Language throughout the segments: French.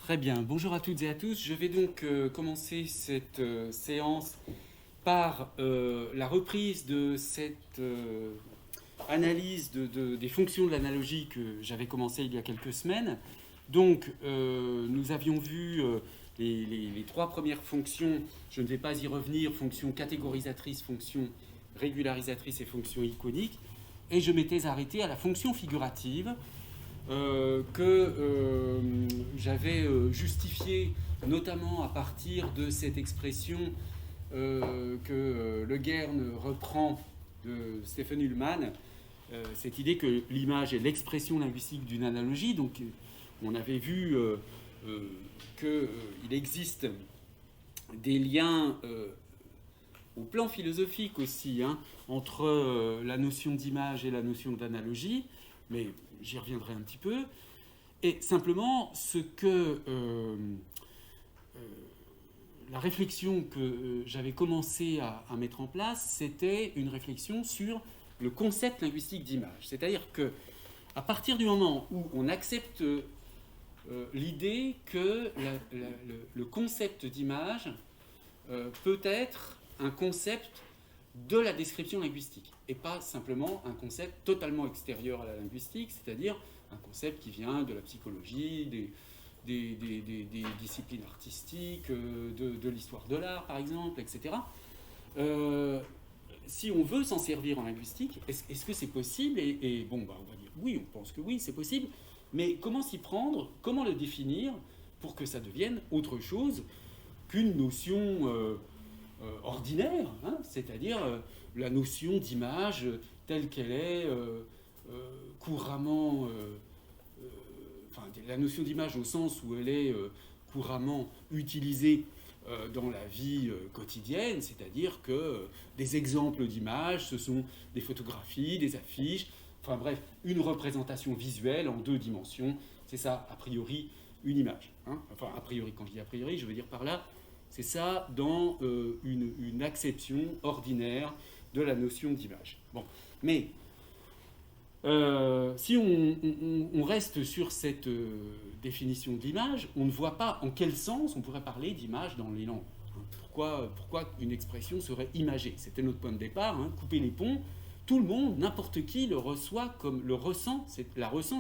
Très bien, bonjour à toutes et à tous. Je vais donc commencer cette séance par la reprise de cette analyse des fonctions de l'analogie que j'avais commencé il y a quelques semaines. Donc, nous avions vu les trois premières fonctions, je ne vais pas y revenir, fonction catégorisatrice, fonction régularisatrice et fonction iconique, et je m'étais arrêté à la fonction figurative, que j'avais justifié notamment à partir de cette expression que Le Guern reprend de Stephen Ullmann, cette idée que l'image est l'expression linguistique d'une analogie. Donc on avait vu qu'il existe des liens au plan philosophique aussi, entre la notion d'image et la notion d'analogie, mais j'y reviendrai un petit peu. Et simplement, la réflexion que j'avais commencé à mettre en place, c'était une réflexion sur le concept linguistique d'image. C'est-à-dire que, à partir du moment où on accepte l'idée que le concept d'image peut être un concept de la description linguistique, et pas simplement un concept totalement extérieur à la linguistique, c'est-à-dire un concept qui vient de la psychologie, des disciplines artistiques, de l'histoire de l'art, par exemple, etc. Si on veut s'en servir en linguistique, est-ce que c'est possible ? Et bon, on va dire oui, on pense que oui, c'est possible, mais comment s'y prendre ? Comment le définir pour que ça devienne autre chose qu'une notion ordinaire, c'est-à-dire la notion d'image telle qu'elle est couramment... la notion d'image au sens où elle est couramment utilisée dans la vie quotidienne, c'est-à-dire que des exemples d'images, ce sont des photographies, des affiches, enfin bref, une représentation visuelle en 2 dimensions, c'est ça, a priori, une image. Enfin, a priori, quand je dis a priori, je veux dire par là, c'est ça dans une acception ordinaire de la notion d'image. Bon, mais si on reste sur cette définition de l'image, on ne voit pas en quel sens on pourrait parler d'image dans les langues. Pourquoi une expression serait imagée ? C'était notre point de départ, couper les ponts. Tout le monde, n'importe qui, la ressent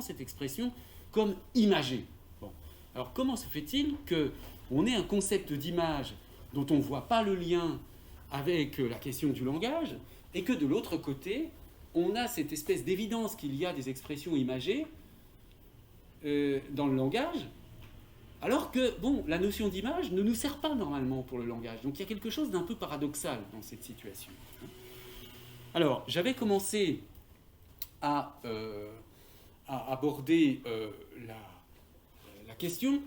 cette expression comme imagée. Bon. Alors comment se fait-il qu'on ait un concept d'image dont on ne voit pas le lien avec la question du langage, et que de l'autre côté, on a cette espèce d'évidence qu'il y a des expressions imagées dans le langage, alors que, la notion d'image ne nous sert pas normalement pour le langage. Donc il y a quelque chose d'un peu paradoxal dans cette situation. Alors, j'avais commencé à aborder la question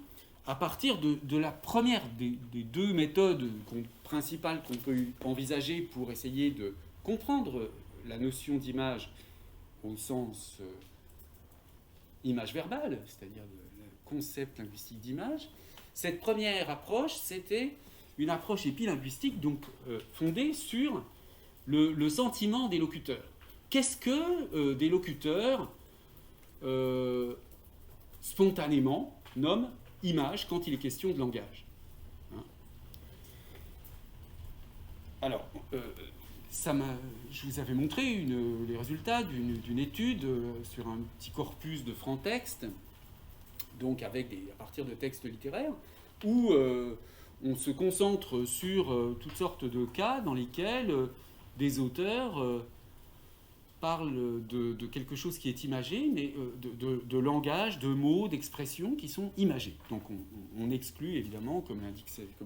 à partir de la première des 2 méthodes principales qu'on peut envisager pour essayer de comprendre la notion d'image au sens image verbale, c'est-à-dire le concept linguistique d'image. Cette première approche, c'était une approche épilinguistique, donc fondée sur le sentiment des locuteurs. Qu'est-ce que des locuteurs spontanément nomment image quand il est question de langage ? Alors, je vous avais montré les résultats d'une étude sur un petit corpus de francs textes, donc à partir de textes littéraires, où on se concentre sur toutes sortes de cas dans lesquels des auteurs parlent de quelque chose qui est imagé, mais de langage, de mots, d'expressions qui sont imagés. Donc on exclut évidemment, comme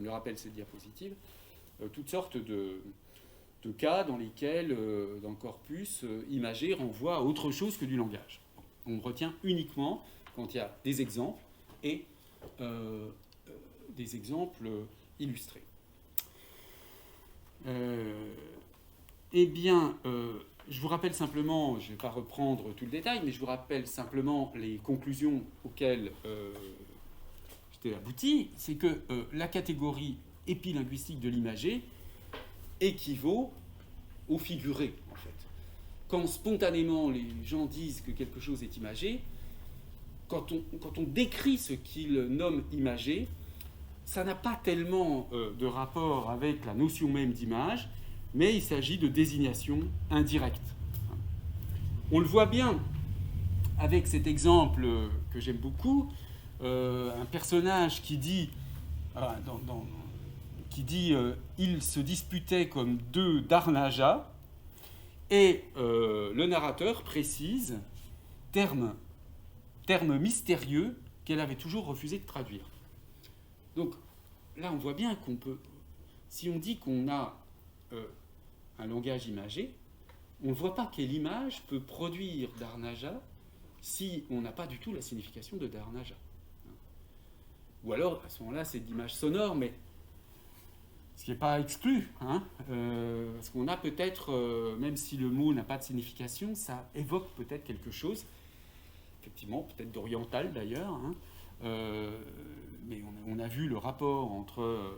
le rappelle cette diapositive, toutes sortes de cas dans lesquels, dans le corpus, imagé renvoie à autre chose que du langage. On retient uniquement quand il y a des exemples et des exemples illustrés. Eh bien, je vous rappelle simplement, je ne vais pas reprendre tout le détail, mais je vous rappelle simplement les conclusions auxquelles j'étais abouti. C'est que la catégorie épilinguistique de l'imagé équivaut au figuré, en fait. Quand spontanément les gens disent que quelque chose est imagé, quand on décrit ce qu'il nomme imagé, ça n'a pas tellement de rapport avec la notion même d'image, mais il s'agit de désignation indirecte. On le voit bien avec cet exemple que j'aime beaucoup, un personnage qui dit, il se disputait comme deux Darnaja, et le narrateur précise terme mystérieux qu'elle avait toujours refusé de traduire. Donc là, on voit bien qu'on peut, si on dit qu'on a un langage imagé, on ne voit pas quelle image peut produire Darnaja si on n'a pas du tout la signification de Darnaja. Ou alors, à ce moment-là, c'est d'image sonore, mais ce qui n'est pas exclu, parce qu'on a peut-être, même si le mot n'a pas de signification, ça évoque peut-être quelque chose, effectivement, peut-être d'oriental d'ailleurs, mais on a vu le rapport entre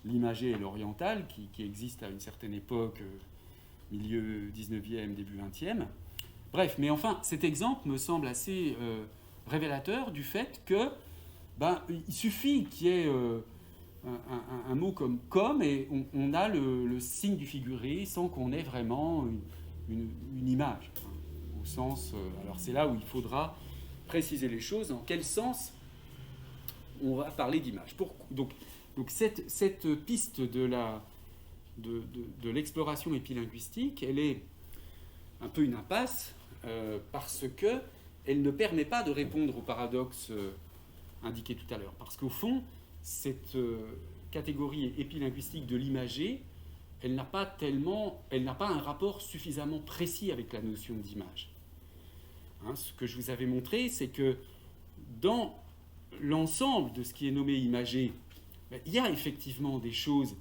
l'imagé et l'oriental qui existe à une certaine époque, milieu 19e, début 20e. Bref, mais enfin, cet exemple me semble assez révélateur du fait que il suffit qu'il y ait un mot comme et on a le signe du figuré sans qu'on ait vraiment une image. Au sens, alors c'est là où il faudra préciser les choses, en quel sens on va parler d'image. Donc cette piste de l'exploration épilinguistique, elle est un peu une impasse parce qu'elle ne permet pas de répondre au paradoxe indiqué tout à l'heure. Parce qu'au fond, cette catégorie épilinguistique de l'imagé, elle n'a pas un rapport suffisamment précis avec la notion d'image. Ce que je vous avais montré, c'est que dans l'ensemble de ce qui est nommé imagé, il y a effectivement des choses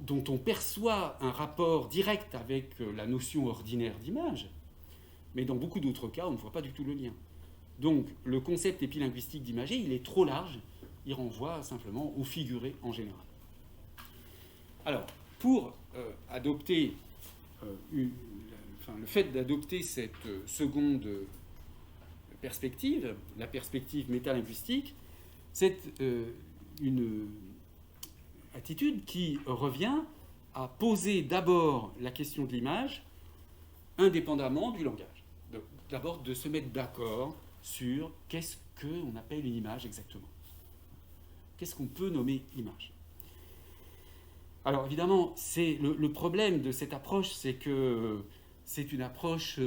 dont on perçoit un rapport direct avec la notion ordinaire d'image, mais dans beaucoup d'autres cas, on ne voit pas du tout le lien. Donc, le concept épilinguistique d'imagé, il est trop large, il renvoie simplement au figuré en général. Alors, pour adopter le fait d'adopter cette seconde perspective, la perspective métalinguistique, c'est une attitude qui revient à poser d'abord la question de l'image indépendamment du langage. D'abord de se mettre d'accord sur qu'est-ce qu'on appelle une image exactement. Qu'est-ce qu'on peut nommer image ? Alors évidemment, c'est le problème de cette approche, c'est que c'est une approche,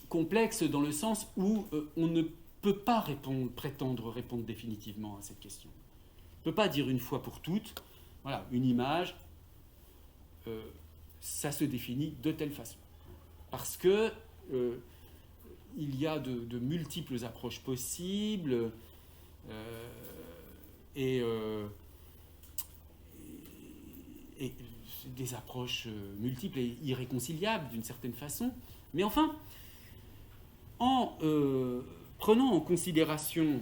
complexe dans le sens où on ne peut pas prétendre répondre définitivement à cette question. On ne peut pas dire une fois pour toutes, voilà, une image, ça se définit de telle façon. Parce que il y a de multiples approches possibles et des approches multiples et irréconciliables d'une certaine façon. Mais enfin, en prenant en considération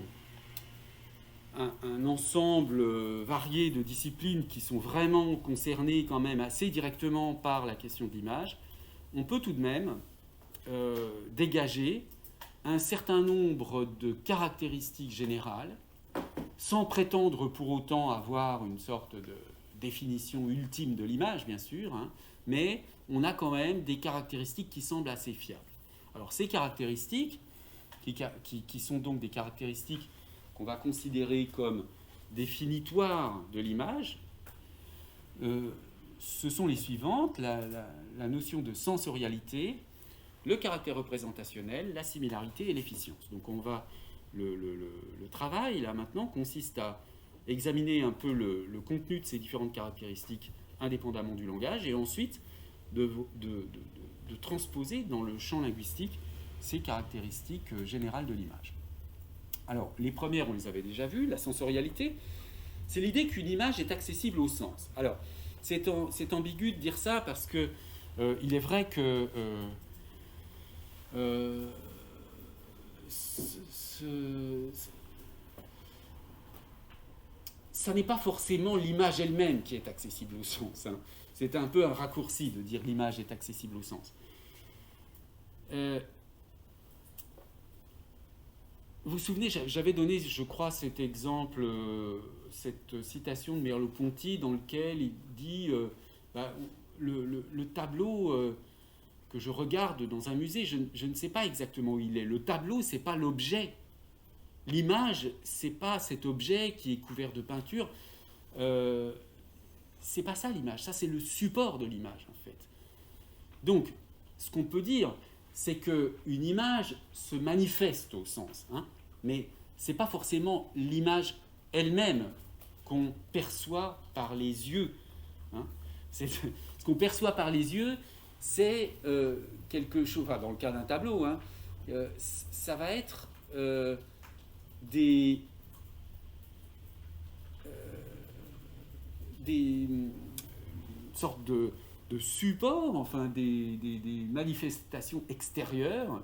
un ensemble varié de disciplines qui sont vraiment concernées quand même assez directement par la question de l'image, on peut tout de même dégager un certain nombre de caractéristiques générales, sans prétendre pour autant avoir une sorte de définition ultime de l'image, bien sûr, mais on a quand même des caractéristiques qui semblent assez fiables. Alors ces caractéristiques, qui sont donc des caractéristiques qu'on va considérer comme définitoires de l'image, ce sont les suivantes, la notion de sensorialité, le caractère représentationnel, la similarité et l'efficience. Donc le travail, là maintenant, consiste à examiner un peu le contenu de ces différentes caractéristiques indépendamment du langage et ensuite de transposer dans le champ linguistique ces caractéristiques générales de l'image. Alors, les premières, on les avait déjà vues. La sensorialité, c'est l'idée qu'une image est accessible au sens. Alors, c'est ambigu de dire ça parce que il est vrai que ça n'est pas forcément l'image elle-même qui est accessible au sens. c'est un peu un raccourci de dire l'image est accessible au sens. Vous vous souvenez, j'avais donné, je crois, cet exemple, cette citation de Merleau-Ponty dans lequel il dit le tableau que je regarde dans un musée, je ne sais pas exactement où il est. Le tableau, c'est pas l'objet. L'image, c'est pas cet objet qui est couvert de peinture. C'est pas ça l'image. Ça, c'est le support de l'image, en fait. Donc, ce qu'on peut dire, c'est qu'une image se manifeste au sens, hein, mais c'est pas forcément l'image elle-même qu'on perçoit par les yeux. Hein. Ce qu'on perçoit par les yeux, c'est quelque chose, enfin, dans le cas d'un tableau, hein, ça va être des sortes de supports, enfin des manifestations extérieures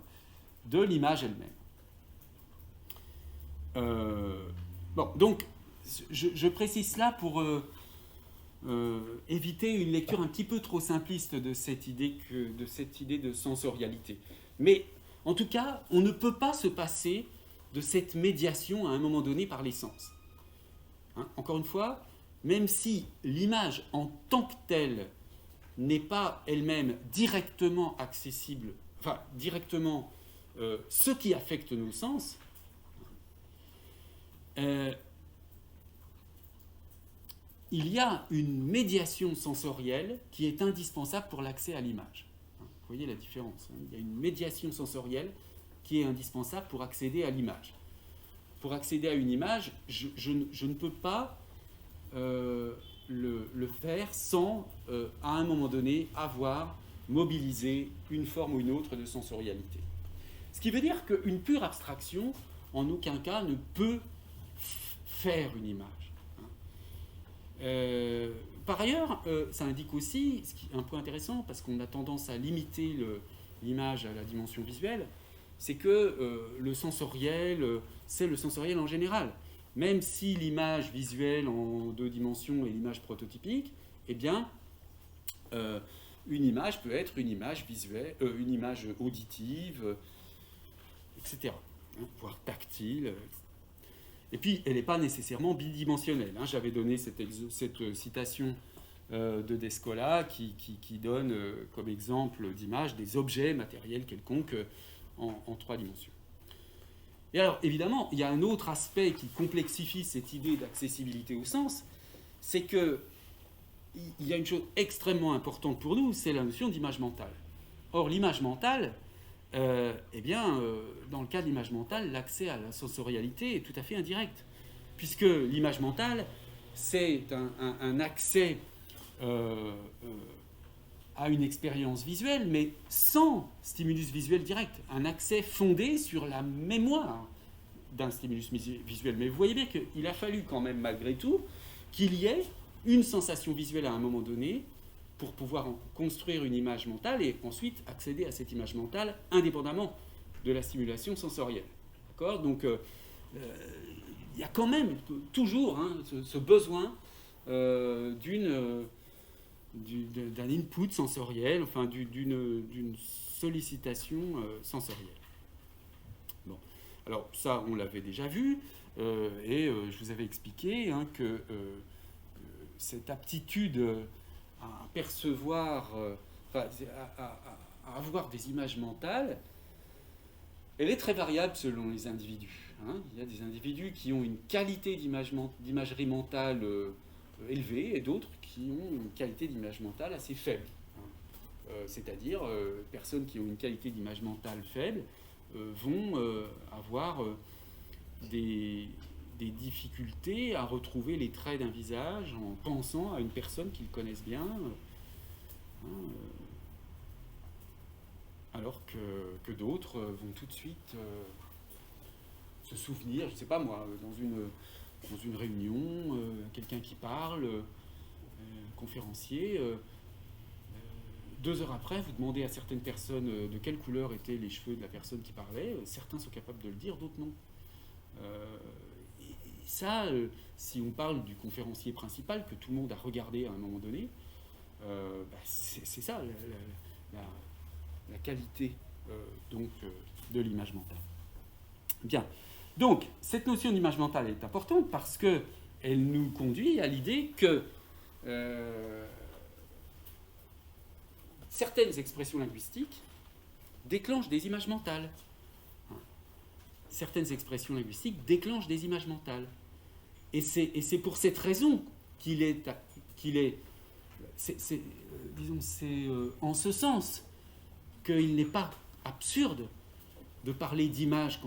de l'image elle-même. Bon, donc, je précise cela pour éviter une lecture un petit peu trop simpliste de cette idée de sensorialité. Mais, en tout cas, on ne peut pas se passer de cette médiation à un moment donné par les sens. Hein, encore une fois, même si l'image en tant que telle n'est pas elle-même directement accessible, enfin, directement ce qui affecte nos sens, il y a une médiation sensorielle qui est indispensable pour l'accès à l'image. Vous voyez la différence, hein. Il y a une médiation sensorielle qui est indispensable pour accéder à l'image. Pour accéder à une image, je ne peux pas le faire sans, à un moment donné, avoir mobilisé une forme ou une autre de sensorialité. Ce qui veut dire qu'une pure abstraction, en aucun cas, ne peut faire une image. Par ailleurs, ça indique aussi, ce qui est un point intéressant, parce qu'on a tendance à limiter l'image à la dimension visuelle, c'est que le sensoriel, c'est le sensoriel en général. Même si l'image visuelle en 2 dimensions est l'image prototypique, eh bien, une image peut être une image visuelle, une image auditive, etc., hein, voire tactile. Et puis, elle n'est pas nécessairement bidimensionnelle. Hein. J'avais donné cette citation de Descola qui donne comme exemple d'image des objets matériels quelconques en 3 dimensions. Et alors, évidemment, il y a un autre aspect qui complexifie cette idée d'accessibilité au sens, c'est qu'il y a une chose extrêmement importante pour nous, c'est la notion d'image mentale. Or, l'image mentale, dans le cas de l'image mentale, l'accès à la sensorialité est tout à fait indirect, puisque l'image mentale, c'est un accès à une expérience visuelle, mais sans stimulus visuel direct, un accès fondé sur la mémoire d'un stimulus visuel. Mais vous voyez bien qu'il a fallu quand même, malgré tout, qu'il y ait une sensation visuelle à un moment donné pour pouvoir construire une image mentale et ensuite accéder à cette image mentale indépendamment de la stimulation sensorielle. D'accord ? Donc, il y a quand même toujours ce besoin d'un input sensoriel, enfin d'une sollicitation sensorielle. Bon. Alors ça, on l'avait déjà vu, et je vous avais expliqué que cette aptitude à percevoir, à avoir des images mentales, elle est très variable selon les individus. Hein. Il y a des individus qui ont une qualité d'imagerie mentale élevée et d'autres qui ont une qualité d'image mentale assez faible. C'est-à-dire, personnes qui ont une qualité d'image mentale faible vont avoir des difficultés à retrouver les traits d'un visage en pensant à une personne qu'ils connaissent bien, alors que d'autres vont tout de suite se souvenir, je ne sais pas moi, dans une réunion, quelqu'un qui parle, conférencier, 2 heures après, vous demandez à certaines personnes de quelle couleur étaient les cheveux de la personne qui parlait, certains sont capables de le dire, d'autres non. Et ça, si on parle du conférencier principal, que tout le monde a regardé à un moment donné, c'est ça la qualité donc, de l'image mentale. Bien. Donc, cette notion d'image mentale est importante parce qu'elle nous conduit à l'idée que certaines expressions linguistiques déclenchent des images mentales. Certaines expressions linguistiques déclenchent des images mentales. Et c'est pour cette raison qu'il est disons, c'est en ce sens qu'il n'est pas absurde de parler d'image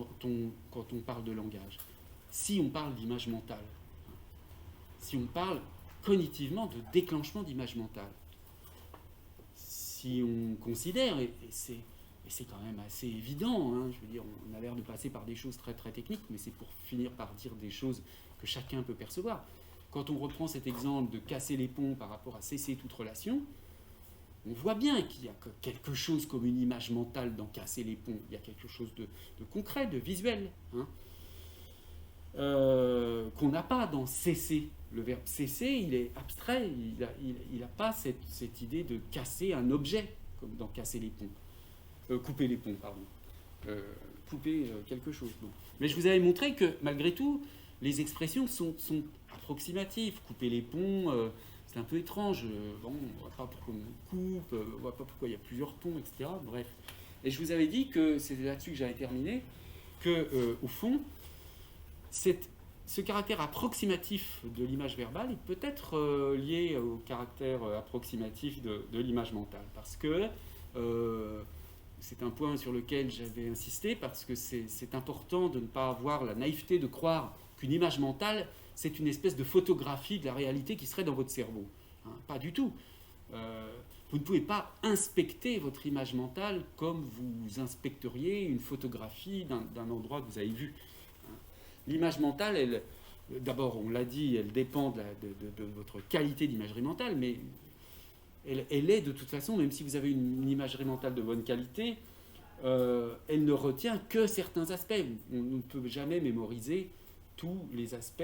quand on parle de langage. Si on parle d'image mentale, si on parle cognitivement de déclenchement d'image mentale, si on considère, et c'est quand même assez évident, hein, je veux dire, on a l'air de passer par des choses très très techniques, mais c'est pour finir par dire des choses que chacun peut percevoir. Quand on reprend cet exemple de casser les ponts par rapport à cesser toute relation, on voit bien qu'il y a quelque chose comme une image mentale dans casser les ponts. Il y a quelque chose de concret, de visuel, hein, qu'on n'a pas dans cesser. Le verbe cesser, il est abstrait, il n'a pas cette idée de casser un objet, comme dans casser les ponts. Couper les ponts, pardon. Couper quelque chose. Bon. Mais je vous avais montré que, malgré tout, les expressions sont approximatives. Couper les ponts, c'est un peu étrange. Bon, on ne voit pas pourquoi on coupe, on ne voit pas pourquoi il y a plusieurs ponts, etc. Bref. Et je vous avais dit que, c'est là-dessus que j'avais terminé, que, au fond, ce caractère approximatif de l'image verbale est peut-être lié au caractère approximatif de l'image mentale. Parce que c'est un point sur lequel j'avais insisté, parce que c'est important de ne pas avoir la naïveté de croire qu'une image mentale, c'est une espèce de photographie de la réalité qui serait dans votre cerveau. Hein, pas du tout. Vous ne pouvez pas inspecter votre image mentale comme vous inspecteriez une photographie d'un endroit que vous avez vu. L'image mentale, d'abord, on l'a dit, elle dépend de votre qualité d'imagerie mentale, mais elle est de toute façon, même si vous avez une imagerie mentale de bonne qualité, elle ne retient que certains aspects. On ne peut jamais mémoriser tous les aspects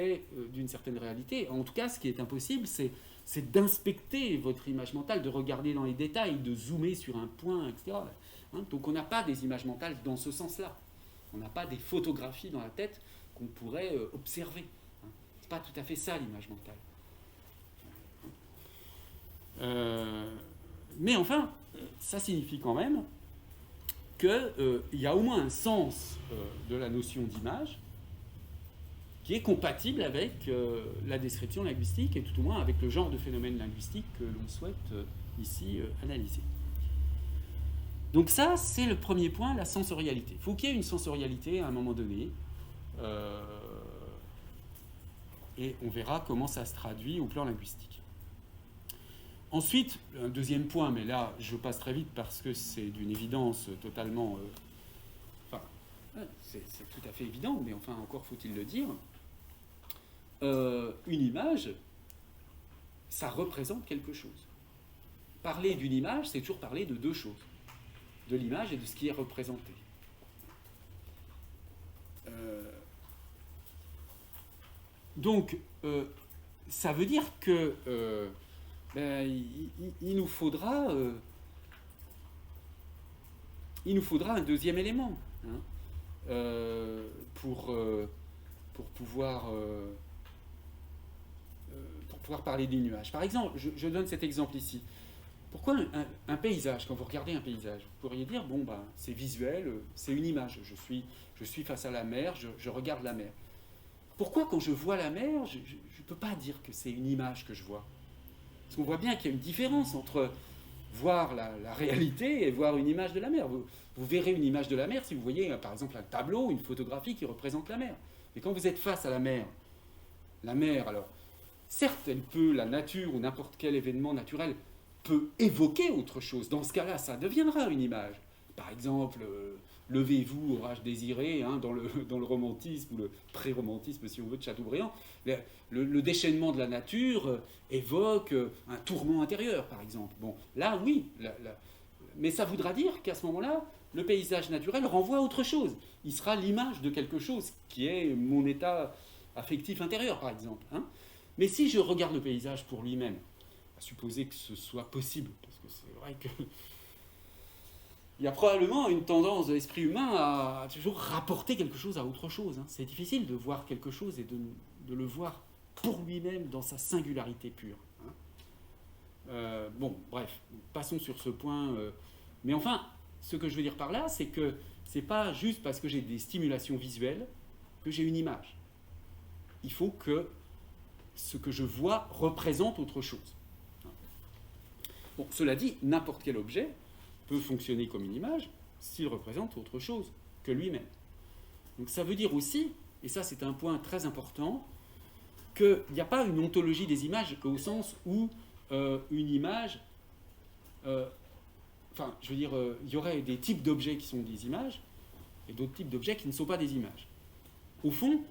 d'une certaine réalité. En tout cas, ce qui est impossible, c'est d'inspecter votre image mentale, de regarder dans les détails, de zoomer sur un point, etc. Hein, donc on n'a pas des images mentales dans ce sens-là. On n'a pas des photographies dans la tête qu'on pourrait observer. Hein. Ce n'est pas tout à fait ça, l'image mentale. Mais enfin, ça signifie quand même qu'il y a au moins un sens de la notion d'image qui est compatible avec la description linguistique et tout au moins avec le genre de phénomène linguistique que l'on souhaite ici analyser. Donc ça, c'est le premier point, la sensorialité. Il faut qu'il y ait une sensorialité à un moment donné, et on verra comment ça se traduit au plan linguistique. Ensuite, un deuxième point, mais là je passe très vite parce que c'est d'une évidence totalement... c'est tout à fait évident, mais enfin encore faut-il le dire. Une image, ça représente quelque chose. Parler d'une image, c'est toujours parler de deux choses. De l'image et de ce qui est représenté. Donc, ça veut dire que il nous faudra un deuxième élément, hein, pour pouvoir parler des nuages. Par exemple, je donne cet exemple ici. Pourquoi un paysage, quand vous regardez un paysage, vous pourriez dire, bon, c'est visuel, c'est une image. Je suis face à la mer, je regarde la mer. Pourquoi, quand je vois la mer, je ne peux pas dire que c'est une image que je vois? Parce qu'on voit bien qu'il y a une différence entre voir la réalité et voir une image de la mer. Vous verrez une image de la mer si vous voyez, par exemple, un tableau, une photographie qui représente la mer. Mais quand vous êtes face à la mer, alors, certes, la nature ou n'importe quel événement naturel peut évoquer autre chose. Dans ce cas-là, ça deviendra une image. Par exemple, levez-vous, orage désiré, hein, dans le romantisme, ou le pré-romantisme, si on veut, de Chateaubriand. Le déchaînement de la nature évoque un tourment intérieur, par exemple. Bon, là, oui. Mais ça voudra dire qu'à ce moment-là, le paysage naturel renvoie à autre chose. Il sera l'image de quelque chose qui est mon état affectif intérieur, par exemple. Hein. Mais si je regarde le paysage pour lui-même, supposer que ce soit possible, parce que c'est vrai que il y a probablement une tendance de l'esprit humain à toujours rapporter quelque chose à autre chose. Hein. C'est difficile de voir quelque chose et de le voir pour lui-même dans sa singularité pure. Hein. Bon, bref, passons sur ce point. Mais enfin, ce que je veux dire par là, c'est que c'est pas juste parce que j'ai des stimulations visuelles que j'ai une image. Il faut que ce que je vois représente autre chose. Bon, cela dit, n'importe quel objet peut fonctionner comme une image s'il représente autre chose que lui-même. Donc ça veut dire aussi, et ça c'est un point très important, qu'il n'y a pas une ontologie des images au sens où une image... enfin, je veux dire, il y aurait des types d'objets qui sont des images et d'autres types d'objets qui ne sont pas des images. Au fond,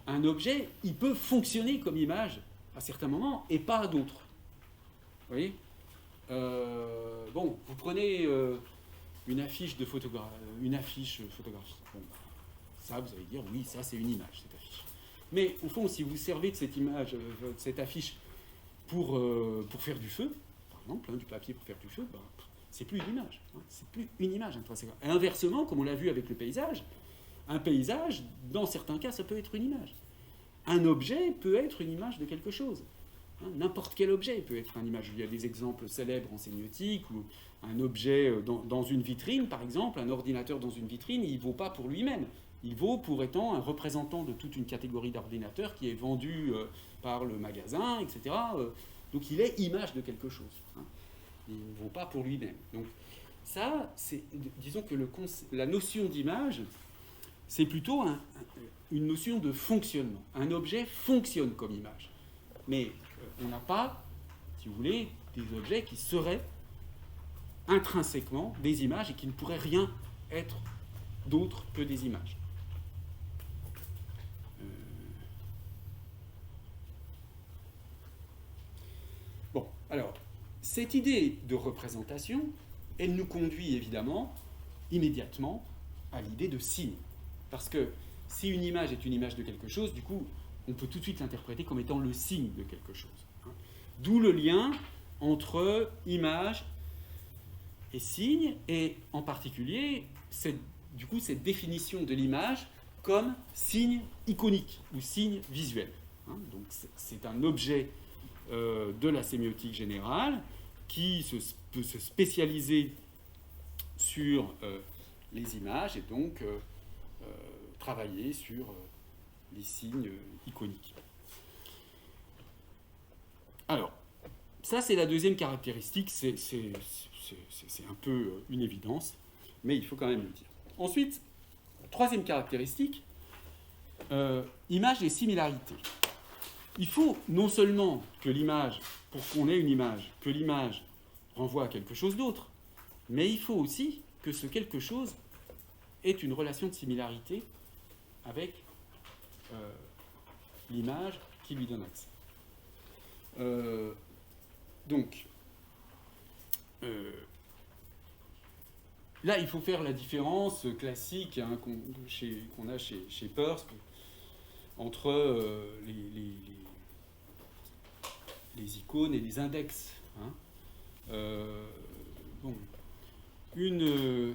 un objet, il peut fonctionner comme image à certains moments et pas à d'autres. Vous voyez ? Bon, vous prenez une affiche photographique. Bon, ça, vous allez dire, oui, ça c'est une image, cette affiche. Mais au fond, si vous servez de cette image, de cette affiche pour faire du feu, par exemple, hein, du papier pour faire du feu, ben, c'est plus une image. Hein, c'est plus une image intrinsèquement. Et inversement, comme on l'a vu avec le paysage, un paysage, dans certains cas, ça peut être une image. Un objet peut être une image de quelque chose. Hein, n'importe quel objet peut être une image. Il y a des exemples célèbres en sémiotique où un objet dans une vitrine, par exemple, un ordinateur dans une vitrine, il ne vaut pas pour lui-même. Il vaut pour étant un représentant de toute une catégorie d'ordinateurs qui est vendu par le magasin, etc. Donc il est image de quelque chose. Hein. Il ne vaut pas pour lui-même. Donc ça, disons que la notion d'image, c'est plutôt une notion de fonctionnement. Un objet fonctionne comme image. Mais on n'a pas, si vous voulez, des objets qui seraient intrinsèquement des images et qui ne pourraient rien être d'autre que des images. Bon, alors, cette idée de représentation, elle nous conduit évidemment immédiatement à l'idée de signe. Parce que si une image est une image de quelque chose, du coup, on peut tout de suite l'interpréter comme étant le signe de quelque chose. Hein. D'où le lien entre image et signe, et en particulier, cette définition de l'image comme signe iconique ou signe visuel. Hein. Donc c'est un objet de la sémiotique générale qui peut se spécialiser sur les images et donc travailler sur les signes iconiques. Alors, ça c'est la deuxième caractéristique, c'est un peu une évidence, mais il faut quand même le dire. Ensuite, troisième caractéristique, image et similarité. Il faut non seulement que l'image, pour qu'on ait une image, que l'image renvoie à quelque chose d'autre, mais il faut aussi que ce quelque chose ait une relation de similarité avec l'image qui lui donne accès. Donc, là, il faut faire la différence classique hein, qu'on a chez Peirce entre les icônes et les index. Hein. Bon.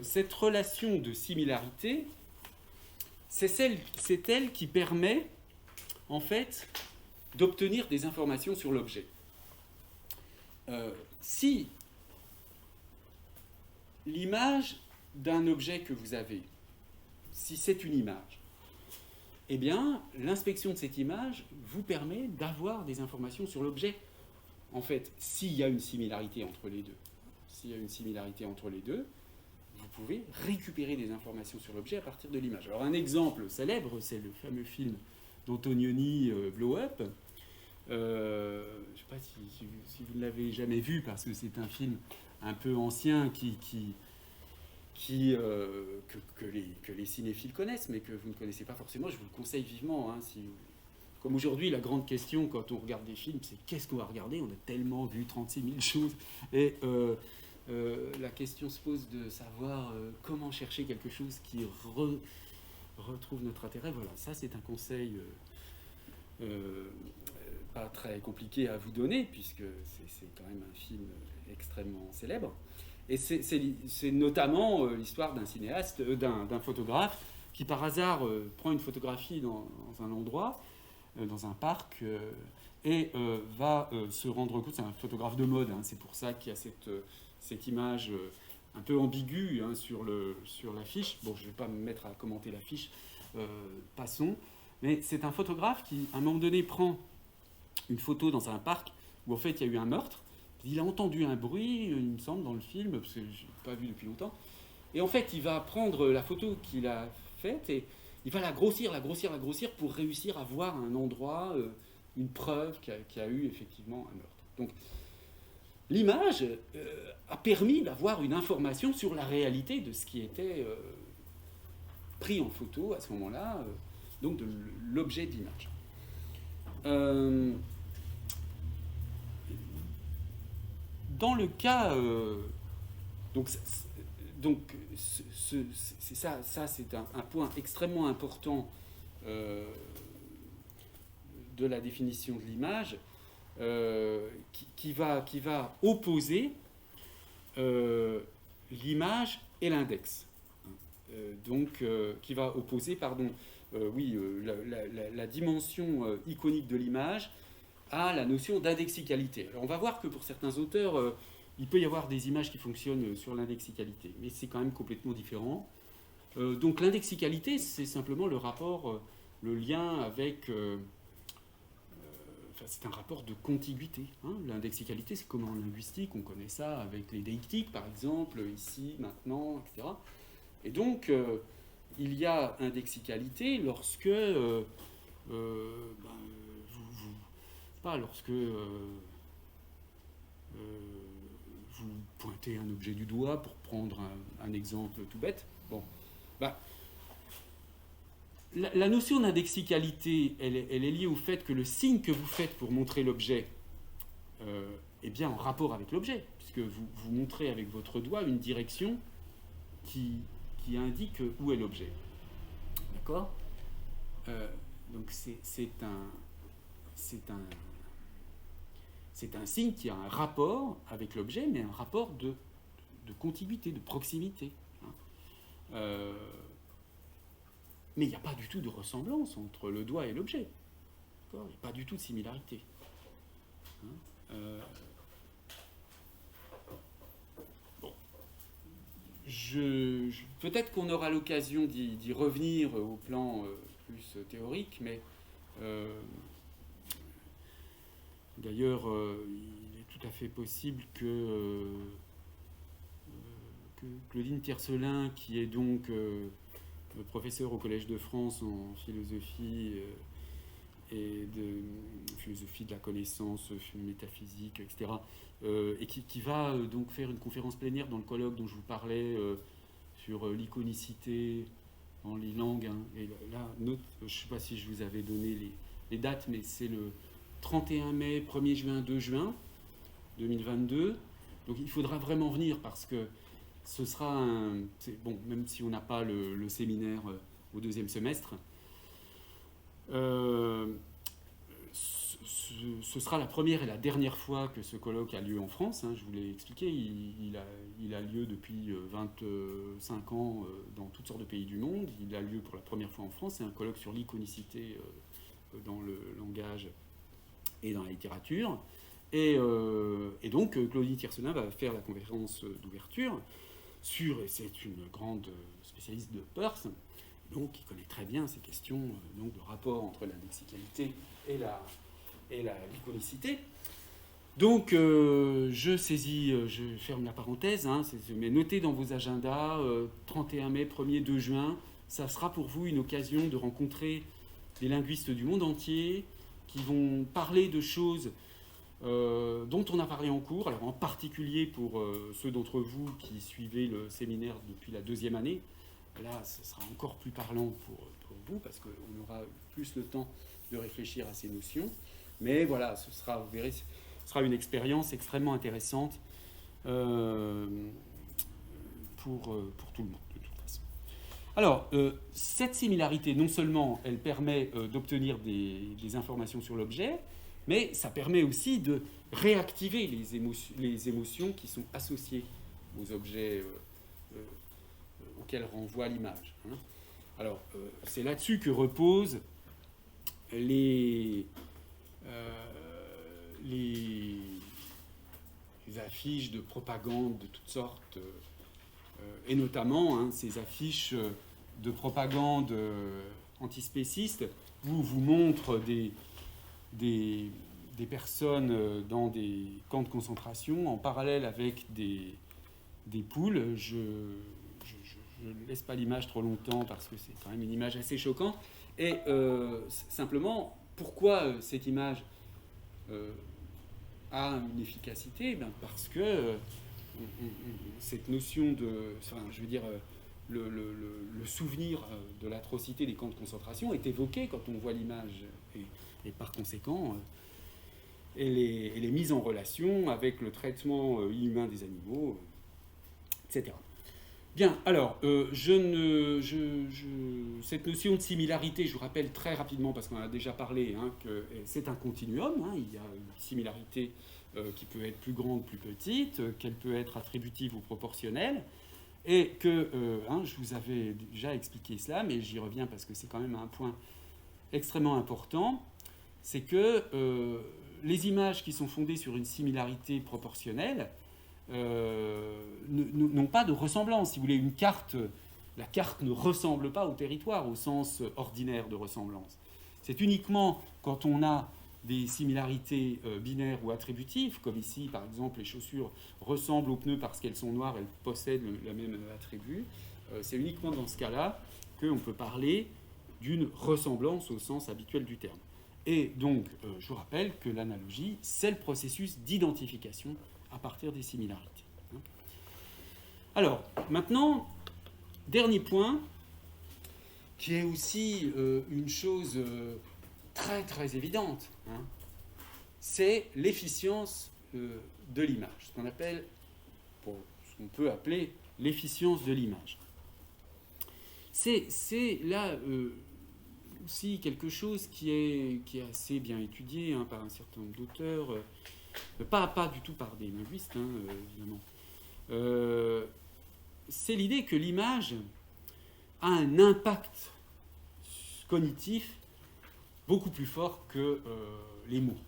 Cette relation de similarité, c'est elle qui permet, en fait, d'obtenir des informations sur l'objet. Si l'image d'un objet que vous avez, si c'est une image, eh bien, l'inspection de cette image vous permet d'avoir des informations sur l'objet. En fait, s'il y a une similarité entre les deux. S'il y a une similarité entre les deux, vous pouvez récupérer des informations sur l'objet à partir de l'image. Alors, un exemple célèbre, c'est le fameux film d'Antonioni, Blow Up. Je ne sais pas si vous ne l'avez jamais vu, parce que c'est un film un peu ancien que les cinéphiles connaissent, mais que vous ne connaissez pas forcément. Je vous le conseille vivement. Hein, comme aujourd'hui, la grande question quand on regarde des films, c'est qu'est-ce qu'on va regarder ? On a tellement vu 36 000 choses. Et la question se pose de savoir comment chercher quelque chose qui retrouve notre intérêt. Voilà, ça c'est un conseil pas très compliqué à vous donner, puisque c'est quand même un film extrêmement célèbre. Et c'est notamment l'histoire d'un cinéaste, d'un photographe, qui par hasard prend une photographie dans un endroit, dans un parc, et va se rendre compte, c'est un photographe de mode, hein, c'est pour ça qu'il y a cette image un peu ambiguë hein, sur l'affiche. Bon, je ne vais pas me mettre à commenter l'affiche, passons. Mais c'est un photographe qui, à un moment donné, prend une photo dans un parc où en fait il y a eu un meurtre. Il a entendu un bruit, il me semble, dans le film, parce que je n'ai pas vu depuis longtemps. Et en fait, il va prendre la photo qu'il a faite et il va la grossir pour réussir à voir un endroit, une preuve qu'il y a eu effectivement un meurtre. Donc, l'image a permis d'avoir une information sur la réalité de ce qui était pris en photo à ce moment-là, donc de l'objet d'image. Dans le cas, c'est ça c'est un point extrêmement important de la définition de l'image qui va opposer l'image et l'index. Qui va opposer, la dimension iconique de l'image à la notion d'indexicalité. Alors on va voir que pour certains auteurs, il peut y avoir des images qui fonctionnent sur l'indexicalité, mais c'est quand même complètement différent. Donc l'indexicalité, c'est simplement le rapport, le lien avec... c'est un rapport de contiguïté. Hein. L'indexicalité, c'est comme en linguistique, on connaît ça avec les déictiques, par exemple, ici, maintenant, etc. Et donc, il y a indexicalité lorsque... lorsque vous pointez un objet du doigt, pour prendre un exemple tout bête. Bon, la notion d'indexicalité, elle est liée au fait que le signe que vous faites pour montrer l'objet est bien en rapport avec l'objet, puisque vous montrez avec votre doigt une direction qui indique où est l'objet. D'accord ? Donc c'est un signe qui a un rapport avec l'objet, mais un rapport de contiguïté, de proximité. Mais il n'y a pas du tout de ressemblance entre le doigt et l'objet. Il n'y a pas du tout de similarité. Bon. Peut-être qu'on aura l'occasion d'y revenir au plan plus théorique, mais d'ailleurs, il est tout à fait possible que Claudine Tiercelin, qui est donc professeure au Collège de France en philosophie et de philosophie de la connaissance, métaphysique, etc., et qui va donc faire une conférence plénière dans le colloque dont je vous parlais sur l'iconicité dans les langues. Hein. Et là, je ne sais pas si je vous avais donné les dates, mais c'est le 31 mai, 1er juin, 2 juin 2022. Donc il faudra vraiment venir parce que ce sera même si on n'a pas le séminaire au deuxième semestre, ce sera la première et la dernière fois que ce colloque a lieu en France. Hein, je vous l'ai expliqué, il a lieu depuis 25 ans dans toutes sortes de pays du monde. Il a lieu pour la première fois en France. C'est un colloque sur l'iconicité dans le langage et dans la littérature. Et donc, Claudine Tiercelin va faire la conférence d'ouverture et c'est une grande spécialiste de Peirce, donc qui connaît très bien ces questions donc de rapport entre l'indexicalité et l'iconicité. Donc, je ferme la parenthèse, hein, mais notez dans vos agendas, 31 mai, 1er, 2 juin, ça sera pour vous une occasion de rencontrer des linguistes du monde entier qui vont parler de choses dont on a parlé en cours, alors en particulier pour ceux d'entre vous qui suivez le séminaire depuis la 2e année. Là, ce sera encore plus parlant pour vous, parce qu'on aura plus le temps de réfléchir à ces notions. Mais voilà, vous verrez, ce sera une expérience extrêmement intéressante pour tout le monde, de toute façon. Alors, cette similarité, non seulement elle permet d'obtenir des informations sur l'objet, Mais ça permet aussi de réactiver les émotions qui sont associées aux objets auxquels renvoie l'image. Hein. Alors, c'est là-dessus que reposent les affiches de propagande de toutes sortes, et notamment ces affiches de propagande antispéciste où on vous montre des personnes dans des camps de concentration en parallèle avec des poules. Je ne laisse pas l'image trop longtemps parce que c'est quand même une image assez choquante. Et simplement, pourquoi cette image a une efficacité? Parce que cette notion de... Enfin, je veux dire, le souvenir de l'atrocité des camps de concentration est évoqué quand on voit l'image. Et par conséquent, elle est mise en relation avec le traitement inhumain des animaux, etc. Bien, alors, cette notion de similarité, je vous rappelle très rapidement, parce qu'on en a déjà parlé, que c'est un continuum. Il y a une similarité qui peut être plus grande, plus petite, qu'elle peut être attributive ou proportionnelle, et que, je vous avais déjà expliqué cela, mais j'y reviens parce que c'est quand même un point extrêmement important, c'est que les images qui sont fondées sur une similarité proportionnelle n'ont pas de ressemblance. Si vous voulez, la carte ne ressemble pas au territoire au sens ordinaire de ressemblance. C'est uniquement quand on a des similarités binaires ou attributives, comme ici, par exemple, les chaussures ressemblent aux pneus parce qu'elles sont noires, elles possèdent le même attribut. C'est uniquement dans ce cas-là qu'on peut parler d'une ressemblance au sens habituel du terme. Et donc, je vous rappelle que l'analogie, c'est le processus d'identification à partir des similarités. Alors, maintenant, dernier point, qui est aussi une chose très très évidente, c'est l'efficience de l'image, ce qu'on peut appeler l'efficience de l'image. C'est là aussi quelque chose qui est assez bien étudié par un certain nombre d'auteurs, pas du tout par des linguistes, évidemment. C'est l'idée que l'image a un impact cognitif beaucoup plus fort que les mots.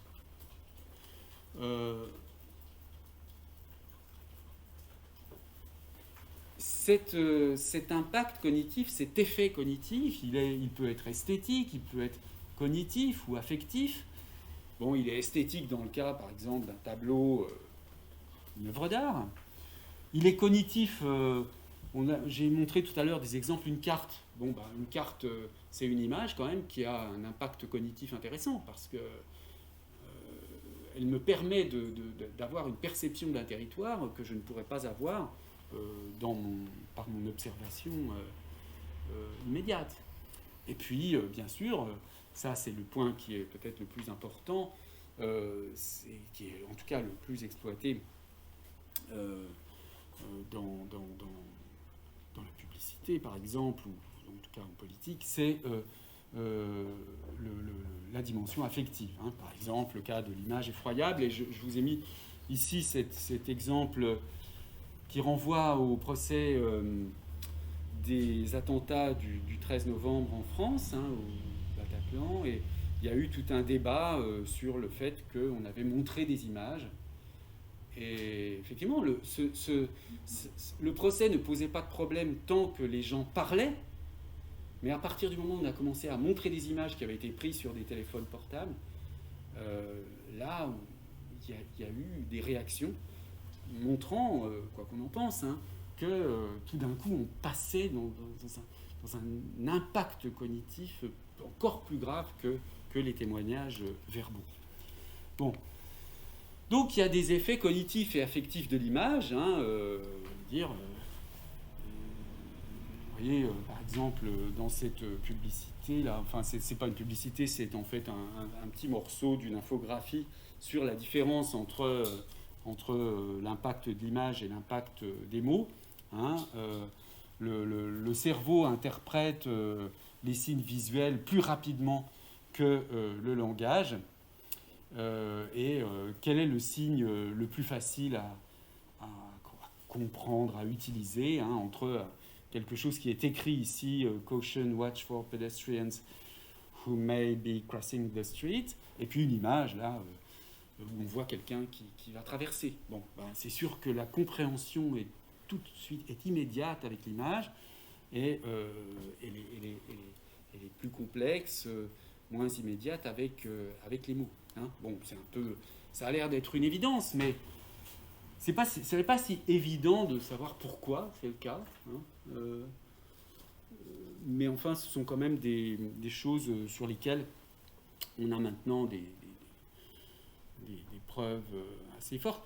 Cet impact cognitif, cet effet cognitif, il peut être esthétique, il peut être cognitif ou affectif. Bon, il est esthétique dans le cas, par exemple, d'un tableau, une œuvre d'art. Il est cognitif. J'ai montré tout à l'heure des exemples, une carte. Bon, une carte, c'est une image quand même qui a un impact cognitif intéressant parce que elle me permet d'avoir une perception d'un territoire que je ne pourrais pas avoir par mon observation immédiate. Et puis, bien sûr, ça c'est le point qui est peut-être le plus important, qui est en tout cas le plus exploité dans la publicité, par exemple, ou en tout cas en politique, c'est la dimension affective. Par exemple, le cas de l'image effroyable, et je vous ai mis ici cet exemple qui renvoie au procès des attentats du 13 novembre en France, au Bataclan, et il y a eu tout un débat sur le fait qu'on avait montré des images. Et effectivement, le procès ne posait pas de problème tant que les gens parlaient, mais à partir du moment où on a commencé à montrer des images qui avaient été prises sur des téléphones portables, là, il y a eu des réactions montrant, quoi qu'on en pense, que tout d'un coup, on passait dans un impact cognitif encore plus grave que les témoignages verbaux. Bon. Donc il y a des effets cognitifs et affectifs de l'image. Vous voyez, par exemple, dans cette publicité-là, enfin, c'est pas une publicité, c'est en fait un petit morceau d'une infographie sur la différence entre l'impact de l'image et l'impact des mots. Le cerveau interprète les signes visuels plus rapidement que le langage. quel est le signe le plus facile à comprendre, à utiliser, hein, entre quelque chose qui est écrit ici, Caution, watch for pedestrians who may be crossing the street, et puis une image là où on voit quelqu'un qui va traverser. Bon, ben, c'est sûr que la compréhension est tout de suite immédiate avec l'image, et elle est plus complexe, moins immédiate avec les mots. Hein. Bon, c'est un peu, ça a l'air d'être une évidence, mais ce n'est pas si évident de savoir pourquoi c'est le cas. Hein. Mais enfin, ce sont quand même des choses sur lesquelles on a maintenant des preuves assez fortes.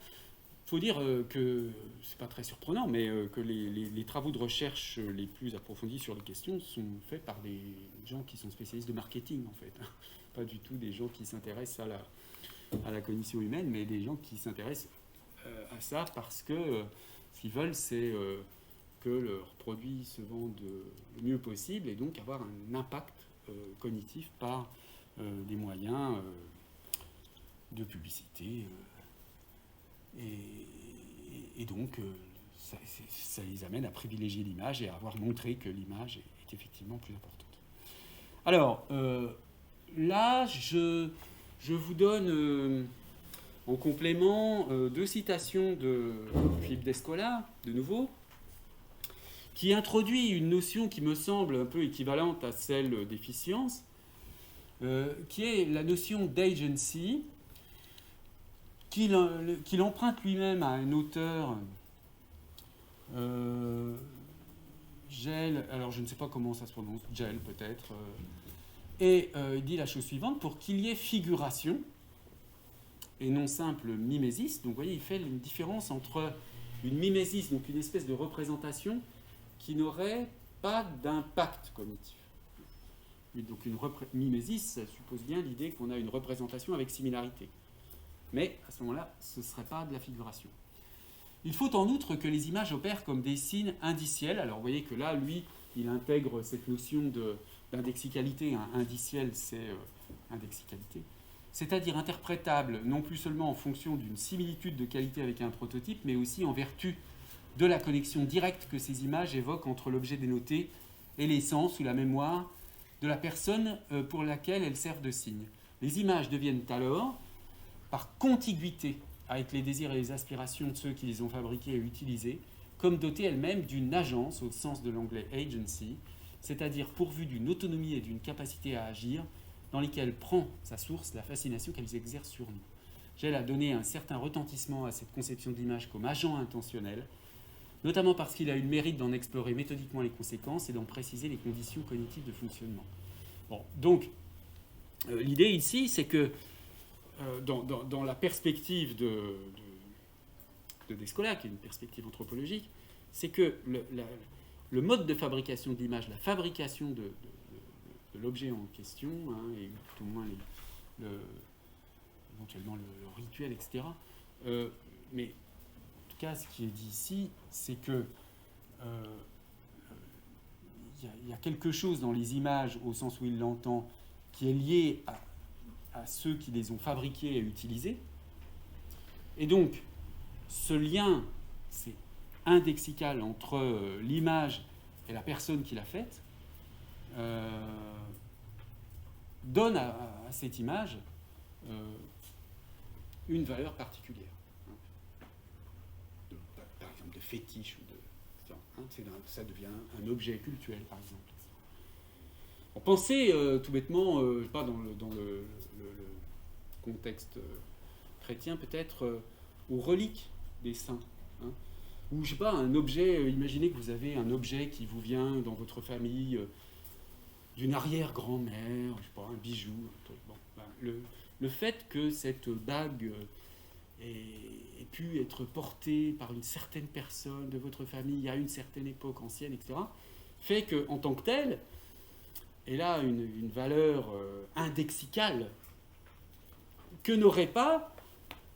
Il faut dire que, c'est pas très surprenant, mais que les travaux de recherche les plus approfondis sur les questions sont faits par des gens qui sont spécialistes de marketing, en fait. Pas du tout des gens qui s'intéressent à la cognition humaine, mais des gens qui s'intéressent à ça parce que ce qu'ils veulent, c'est que leurs produits se vendent le mieux possible et donc avoir un impact cognitif par des moyens de publicité. Et donc, ça les amène à privilégier l'image et à avoir montré que l'image est effectivement plus importante. Alors, là, je vous donne en complément deux citations de Philippe Descola, de nouveau, qui introduit une notion qui me semble un peu équivalente à celle d'efficience, qui est la notion d'agency, qu'il emprunte lui-même à un auteur, Gell, alors je ne sais pas comment ça se prononce, Gell peut-être, et il dit la chose suivante: pour qu'il y ait figuration, et non simple mimésis. Donc vous voyez, il fait une différence entre une mimésis, donc une espèce de représentation qui n'aurait pas d'impact cognitif. Donc une mimésis, ça suppose bien l'idée qu'on a une représentation avec similarité. Mais à ce moment-là, ce ne serait pas de la figuration. Il faut en outre que les images opèrent comme des signes indiciels. Alors vous voyez que là, lui, il intègre cette notion d'indexicalité. Hein. Indiciel, c'est indexicalité. C'est-à-dire interprétable non plus seulement en fonction d'une similitude de qualité avec un prototype, mais aussi en vertu de la connexion directe que ces images évoquent entre l'objet dénoté et l'essence ou la mémoire de la personne pour laquelle elles servent de signe. Les images deviennent alors, par contiguïté avec les désirs et les aspirations de ceux qui les ont fabriquées et utilisées, comme dotées elles-mêmes d'une agence, au sens de l'anglais agency, c'est-à-dire pourvues d'une autonomie et d'une capacité à agir, dans lesquelles prend sa source la fascination qu'elles exercent sur nous. Gell a donné un certain retentissement à cette conception de l'image comme agent intentionnel, notamment parce qu'il a eu le mérite d'en explorer méthodiquement les conséquences et d'en préciser les conditions cognitives de fonctionnement. Bon, donc, l'idée ici, c'est que dans la perspective de Descola, qui est une perspective anthropologique, c'est que le mode de fabrication de l'image, la fabrication de l'objet en question, hein, et tout au moins éventuellement le rituel, etc. Mais en tout cas, ce qui est dit ici, c'est que il y a quelque chose dans les images, au sens où il l'entend, qui est lié à ceux qui les ont fabriqués et utilisés. Et donc, ce lien, c'est indexical entre l'image et la personne qui l'a faite, donne à cette image une valeur particulière. Par exemple, de fétiche, ça devient un objet cultuel, par exemple. On pensait tout bêtement, je sais pas, dans le contexte chrétien, peut-être aux reliques des saints. Hein, ou je sais pas, un objet, imaginez que vous avez un objet qui vous vient dans votre famille d'une arrière-grand-mère, je sais pas, un bijou, un truc. Bon, ben, le fait que cette bague ait pu être portée par une certaine personne de votre famille à une certaine époque ancienne, etc., fait qu'en tant que telle, elle a une valeur indexicale que n'aurait pas,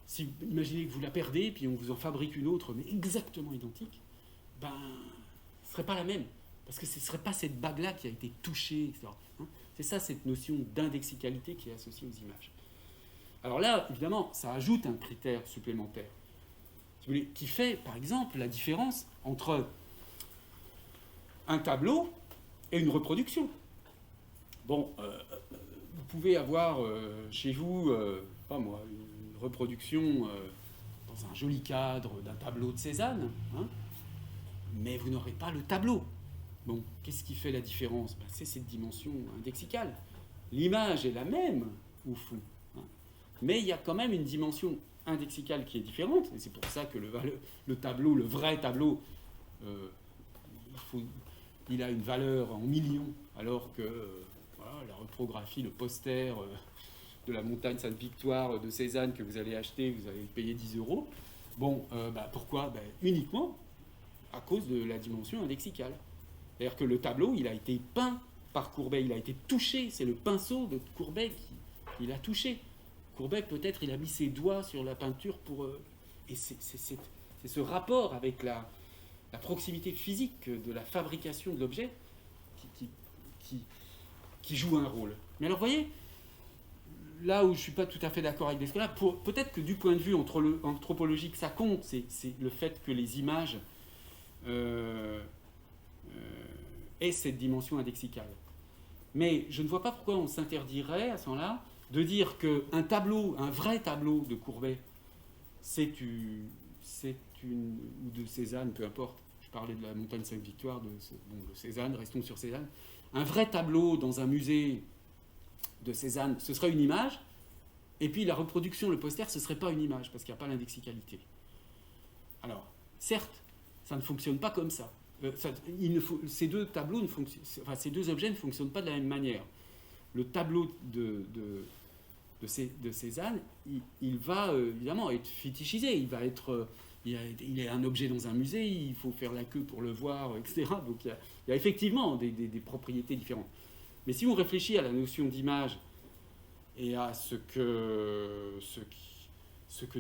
si imaginez que vous la perdez, puis on vous en fabrique une autre, mais exactement identique, ben, ce ne serait pas la même. Parce que ce ne serait pas cette bague-là qui a été touchée, etc. Hein, c'est ça, cette notion d'indexicalité qui est associée aux images. Alors là, évidemment, ça ajoute un critère supplémentaire, si vous voulez, qui fait, par exemple, la différence entre un tableau et une reproduction. Bon, vous pouvez avoir chez vous, pas moi, une reproduction dans un joli cadre d'un tableau de Cézanne, hein, mais vous n'aurez pas le tableau. Bon, qu'est-ce qui fait la différence? Ben, c'est cette dimension indexicale. L'image est la même, au fond, hein, mais il y a quand même une dimension indexicale qui est différente, et c'est pour ça que le tableau, le vrai tableau, il a une valeur en millions, alors que voilà, la reprographie, le poster de la montagne Sainte-Victoire de Cézanne que vous allez acheter, vous allez le payer 10 €. Bon, pourquoi? Uniquement à cause de la dimension indexicale. C'est-à-dire que le tableau, il a été peint par Courbet, il a été touché, c'est le pinceau de Courbet qui l'a touché. Courbet, peut-être, il a mis ses doigts sur la peinture pour... et c'est ce rapport avec la proximité physique de la fabrication de l'objet qui joue un rôle. Mais alors, vous voyez, là où je ne suis pas tout à fait d'accord avec Descola, peut-être que du point de vue anthropologique, ça compte, c'est le fait que les images aient cette dimension indexicale. Mais je ne vois pas pourquoi on s'interdirait, à ce moment-là, de dire qu'un tableau, un vrai tableau de Courbet, ou de Cézanne, peu importe, je parlais de la montagne Sainte-Victoire, de Cézanne, restons sur Cézanne, un vrai tableau dans un musée de Cézanne, ce serait une image, et puis la reproduction, le poster, ce ne serait pas une image, parce qu'il n'y a pas l'indexicalité. Alors, certes, ça ne fonctionne pas comme ça. Ces deux tableaux ces deux objets ne fonctionnent pas de la même manière. Le tableau de Cézanne, il va évidemment être fétichisé. Il est un objet dans un musée, il faut faire la queue pour le voir, etc. Donc il y a effectivement des propriétés différentes. Mais si on réfléchit à la notion d'image et à ce que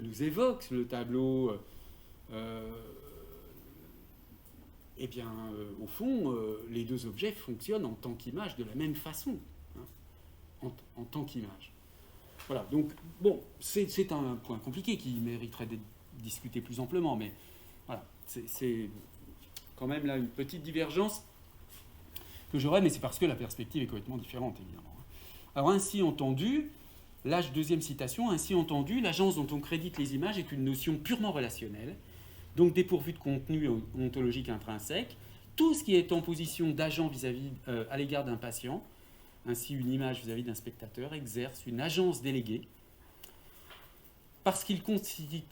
nous évoque le tableau, au fond, les deux objets fonctionnent en tant qu'image de la même façon, hein, en tant qu'image. Voilà, donc, bon, c'est un point compliqué qui mériterait d'être discuté plus amplement, mais voilà, c'est quand même là une petite divergence que j'aurais, mais c'est parce que la perspective est complètement différente, évidemment. Alors, ainsi entendu, deuxième citation, ainsi entendu, l'agence dont on crédite les images est une notion purement relationnelle, donc dépourvue de contenu ontologique intrinsèque. Tout ce qui est en position d'agent à l'égard d'un patient, ainsi une image vis-à-vis d'un spectateur, exerce une agence déléguée parce qu'il constitue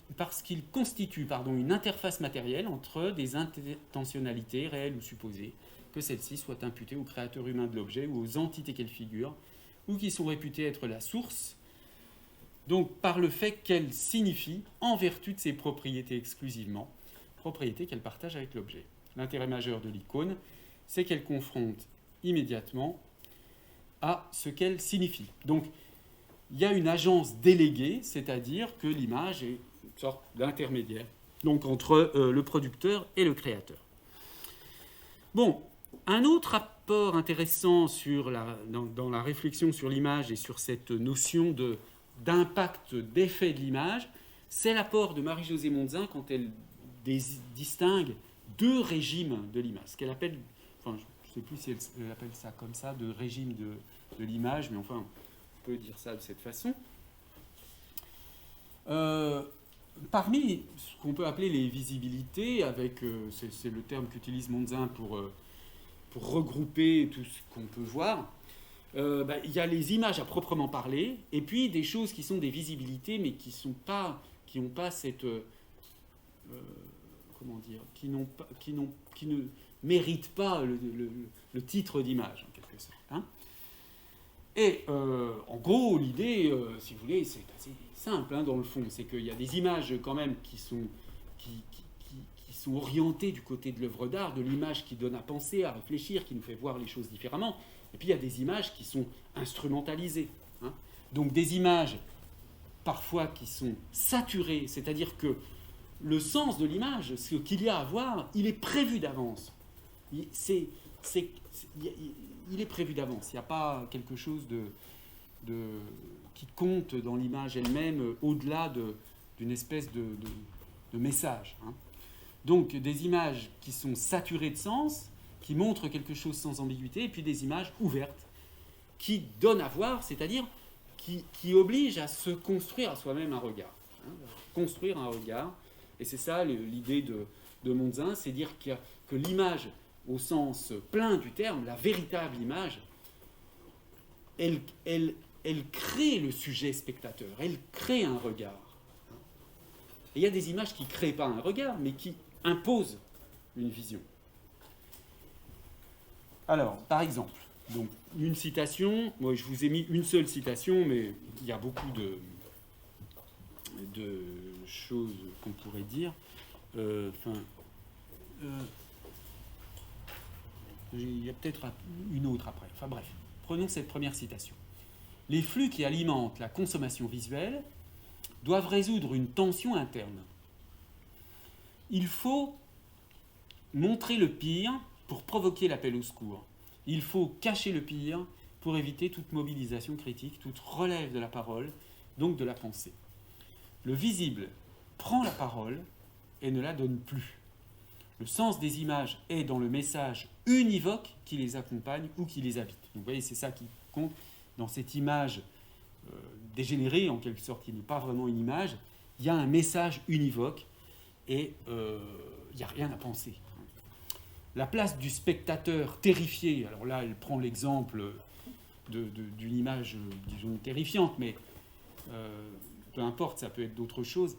une interface matérielle entre des intentionnalités réelles ou supposées, que celles-ci soient imputées au créateur humain de l'objet ou aux entités qu'elles figurent, ou qui sont réputées être la source, donc par le fait qu'elles signifient en vertu de ses propriétés exclusivement, propriétés qu'elles partagent avec l'objet. L'intérêt majeur de l'icône, c'est qu'elle confronte immédiatement à ce qu'elle signifie. Donc, il y a une agence déléguée, c'est-à-dire que l'image est une sorte d'intermédiaire, donc entre le producteur et le créateur. Bon, un autre apport intéressant dans la réflexion sur l'image et sur cette notion d'impact, d'effet de l'image, c'est l'apport de Marie-Josée Monzin quand elle distingue deux régimes de l'image. Ce qu'elle appelle, je ne sais plus si elle appelle ça comme ça, de régime de l'image, mais enfin, on peut dire ça de cette façon. Parmi ce qu'on peut appeler les visibilités, c'est le terme qu'utilise Monzin pour regrouper tout ce qu'on peut voir, il y a les images à proprement parler, et puis des choses qui sont des visibilités, mais qui n'ont pas cette... qui ne méritent pas le titre d'image, en quelque sorte. Hein. Et en gros, l'idée, si vous voulez, c'est assez simple, hein, dans le fond. C'est qu'il y a des images quand même qui sont orientées du côté de l'œuvre d'art, de l'image qui donne à penser, à réfléchir, qui nous fait voir les choses différemment. Et puis il y a des images qui sont instrumentalisées. Hein. Donc des images parfois qui sont saturées, c'est-à-dire que le sens de l'image, ce qu'il y a à voir, il est prévu d'avance. Il est prévu d'avance. Il n'y a pas quelque chose qui compte dans l'image elle-même au-delà d'une espèce de message. Hein. Donc des images qui sont saturées de sens, qui montrent quelque chose sans ambiguïté, et puis des images ouvertes, qui donnent à voir, c'est-à-dire qui obligent à se construire à soi-même un regard. Hein, construire un regard, et c'est ça l'idée de Monzin, c'est dire que l'image, au sens plein du terme, la véritable image, elle crée le sujet spectateur, elle crée un regard. Et il y a des images qui ne créent pas un regard, mais qui imposent une vision. Alors, par exemple, donc, une citation, moi je vous ai mis une seule citation, mais il y a beaucoup de choses qu'on pourrait dire. Il y a peut-être une autre après. Enfin bref, prenons cette première citation. Les flux qui alimentent la consommation visuelle doivent résoudre une tension interne. Il faut montrer le pire pour provoquer l'appel au secours. Il faut cacher le pire pour éviter toute mobilisation critique, toute relève de la parole, donc de la pensée. Le visible prend la parole et ne la donne plus. Le sens des images est dans le message univoque qui les accompagne ou qui les habite. Donc vous voyez, c'est ça qui compte dans cette image dégénérée, en quelque sorte, qui n'est pas vraiment une image. Il y a un message univoque et il n'y a rien à penser. La place du spectateur terrifié, alors là, elle prend l'exemple d'une image, disons, terrifiante, mais peu importe, ça peut être d'autres choses.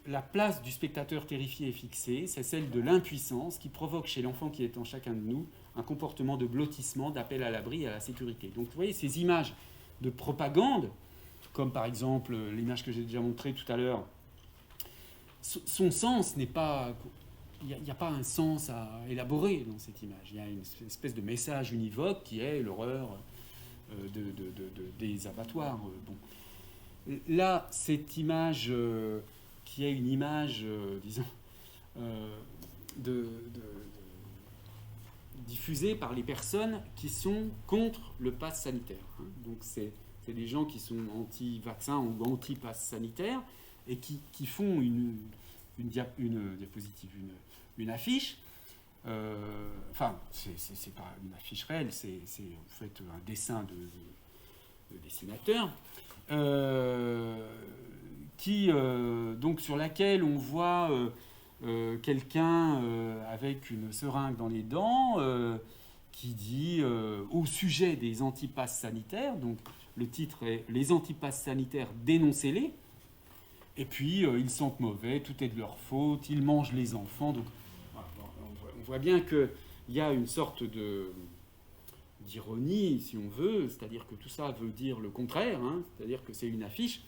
La place du spectateur terrifié est fixée, c'est celle de l'impuissance qui provoque chez l'enfant qui est en chacun de nous un comportement de blottissement, d'appel à l'abri et à la sécurité. Donc vous voyez, ces images de propagande, comme par exemple l'image que j'ai déjà montrée tout à l'heure, son sens n'est pas... Il n'y a pas un sens à élaborer dans cette image. Il y a une espèce de message univoque qui est l'horreur des abattoirs. Bon. Là, cette image... qui est une image, disons, diffusée par les personnes qui sont contre le pass sanitaire. Hein. Donc c'est des gens qui sont anti-vaccin ou anti-pass sanitaire et qui font une diapositive, une affiche. Enfin, c'est pas une affiche réelle, c'est en fait un dessin de dessinateur. Donc sur laquelle on voit quelqu'un avec une seringue dans les dents qui dit au sujet des antipasses sanitaires, donc le titre est « Les antipasses sanitaires, dénoncez-les », et puis ils sentent mauvais, tout est de leur faute, ils mangent les enfants, donc voilà, on voit bien qu'il y a une sorte d'ironie, si on veut, c'est-à-dire que tout ça veut dire le contraire, hein, c'est-à-dire que c'est une affiche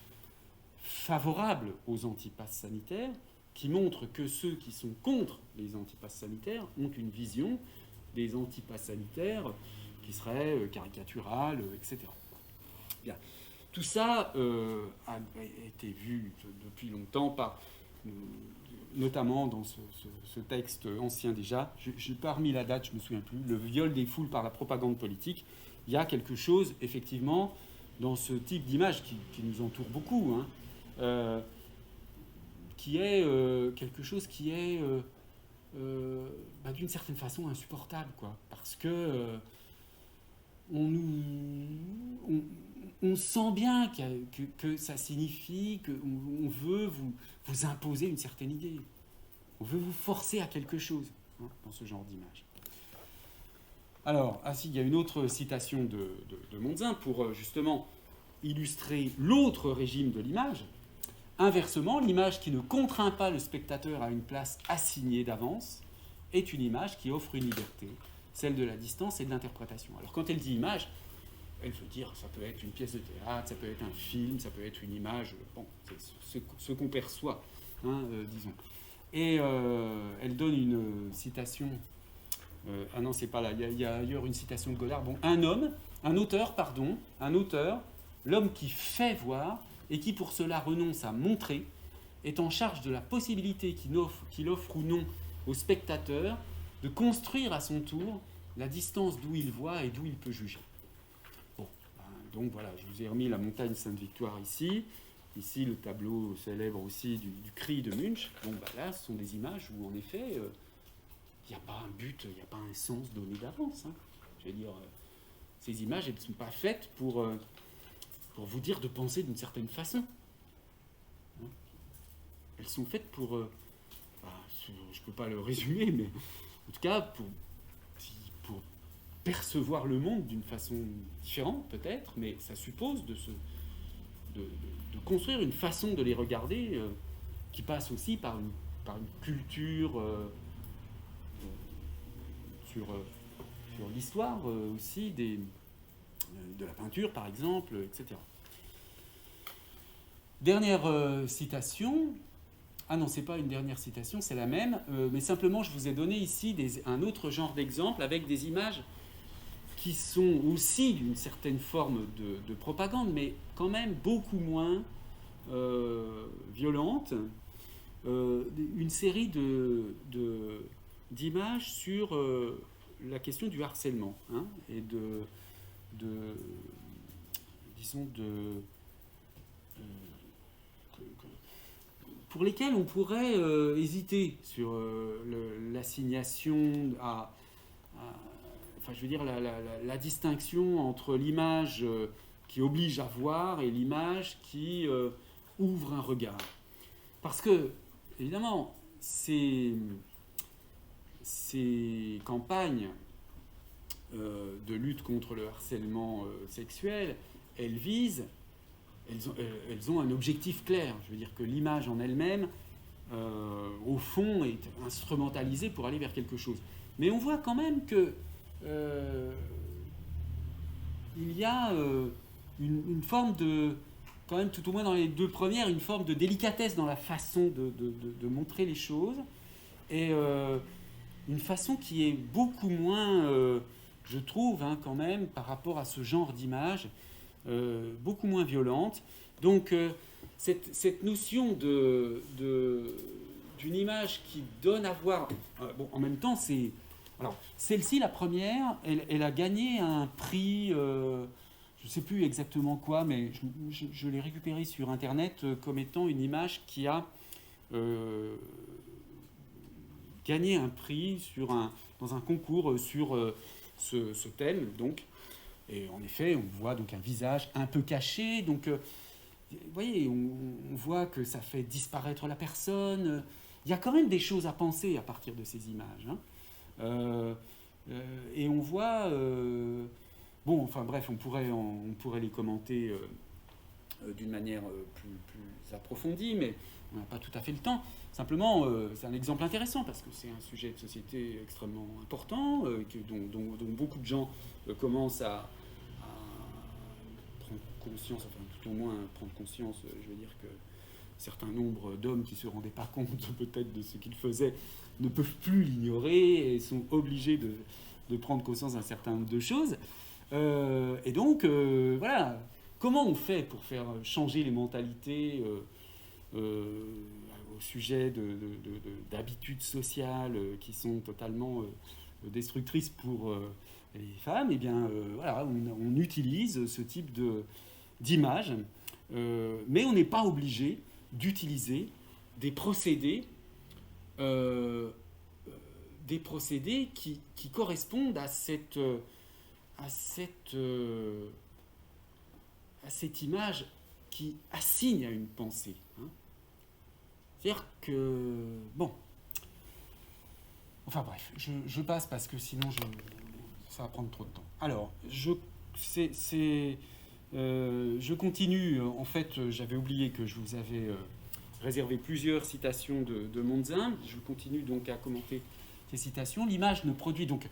favorable aux antipasses sanitaires, qui montre que ceux qui sont contre les antipasses sanitaires ont une vision des antipasses sanitaires qui serait caricaturale, etc. Bien. Tout ça a été vu depuis longtemps, notamment dans ce texte ancien déjà. Je n'ai pas remis la date, je ne me souviens plus. Le viol des foules par la propagande politique. Il y a quelque chose, effectivement, dans ce type d'image qui nous entoure beaucoup, hein, qui est quelque chose qui est d'une certaine façon insupportable, quoi, parce que on sent bien que ça signifie qu'on veut vous imposer une certaine idée, on veut vous forcer à quelque chose, hein, dans ce genre d'image. Alors, il y a une autre citation de Monzin pour justement illustrer l'autre régime de l'image. Inversement, l'image qui ne contraint pas le spectateur à une place assignée d'avance est une image qui offre une liberté, celle de la distance et de l'interprétation. Alors quand elle dit image, elle veut dire, ça peut être une pièce de théâtre, ça peut être un film, ça peut être une image, bon, c'est ce qu'on perçoit, hein, disons. Et elle donne une citation, ah non, c'est pas là, il y a ailleurs une citation de Godard, bon, un auteur, l'homme qui fait voir, et qui pour cela renonce à montrer, est en charge de la possibilité qu'il offre ou non au spectateur de construire à son tour la distance d'où il voit et d'où il peut juger. Bon, Donc voilà, je vous ai remis la montagne Sainte-Victoire ici. Ici, le tableau célèbre aussi du cri de Munch. Bon, là, ce sont des images où, en effet, il n'y a pas un but, il n'y a pas un sens donné d'avance. Hein. Je veux dire, ces images, elles ne sont pas faites pour vous dire de penser d'une certaine façon. Hein. Elles sont faites pour... je ne peux pas le résumer, mais en tout cas, pour percevoir le monde d'une façon différente, peut-être, mais ça suppose de construire une façon de les regarder qui passe aussi par une culture sur l'histoire aussi de la peinture, par exemple, etc. Dernière citation. Ah non, c'est pas une dernière citation, c'est la même, mais simplement je vous ai donné ici un autre genre d'exemple avec des images qui sont aussi d'une certaine forme de propagande, mais quand même beaucoup moins violente. Une série d'images sur la question du harcèlement, hein, et pour lesquels on pourrait hésiter sur l'assignation enfin, je veux dire, la distinction entre l'image qui oblige à voir et l'image qui ouvre un regard. Parce que, évidemment, ces campagnes de lutte contre le harcèlement sexuel, elles ont un objectif clair. Je veux dire que l'image en elle-même, au fond, est instrumentalisée pour aller vers quelque chose. Mais on voit quand même que il y a une forme de, quand même tout au moins dans les deux premières, une forme de délicatesse dans la façon de montrer les choses, et une façon qui est beaucoup moins, je trouve, hein, quand même, par rapport à ce genre d'image, beaucoup moins violente. Donc cette notion d'une image qui donne à voir, bon, en même temps, c'est... Alors, celle-ci, la première, elle a gagné un prix, je ne sais plus exactement quoi, mais je l'ai récupéré sur Internet comme étant une image qui a gagné un prix dans un concours sur ce thème. Donc. Et en effet, on voit donc un visage un peu caché. Donc, vous voyez, on voit que ça fait disparaître la personne. Il y a quand même des choses à penser à partir de ces images, hein. Et on voit... bon, enfin bref, on pourrait les commenter d'une manière plus approfondie, mais on n'a pas tout à fait le temps. Simplement, c'est un exemple intéressant parce que c'est un sujet de société extrêmement important, dont beaucoup de gens commencent à prendre conscience, enfin tout au moins prendre conscience, je veux dire que certain nombre d'hommes qui ne se rendaient pas compte peut-être de ce qu'ils faisaient ne peuvent plus l'ignorer et sont obligés de prendre conscience d'un certain nombre de choses. Et donc, voilà, comment on fait pour faire changer les mentalités au sujet d'habitudes sociales qui sont totalement destructrices pour les femmes? Eh bien, voilà, on utilise ce type d'image, mais on n'est pas obligé d'utiliser des procédés qui correspondent à cette image qui assigne à une pensée, hein. C'est-à-dire que... Bon. Enfin bref, je passe parce que sinon ça va prendre trop de temps. Alors, je continue. En fait, j'avais oublié que je vous avais réservé plusieurs citations de Monzin. Je continue donc à commenter ces citations. L'image ne produit donc...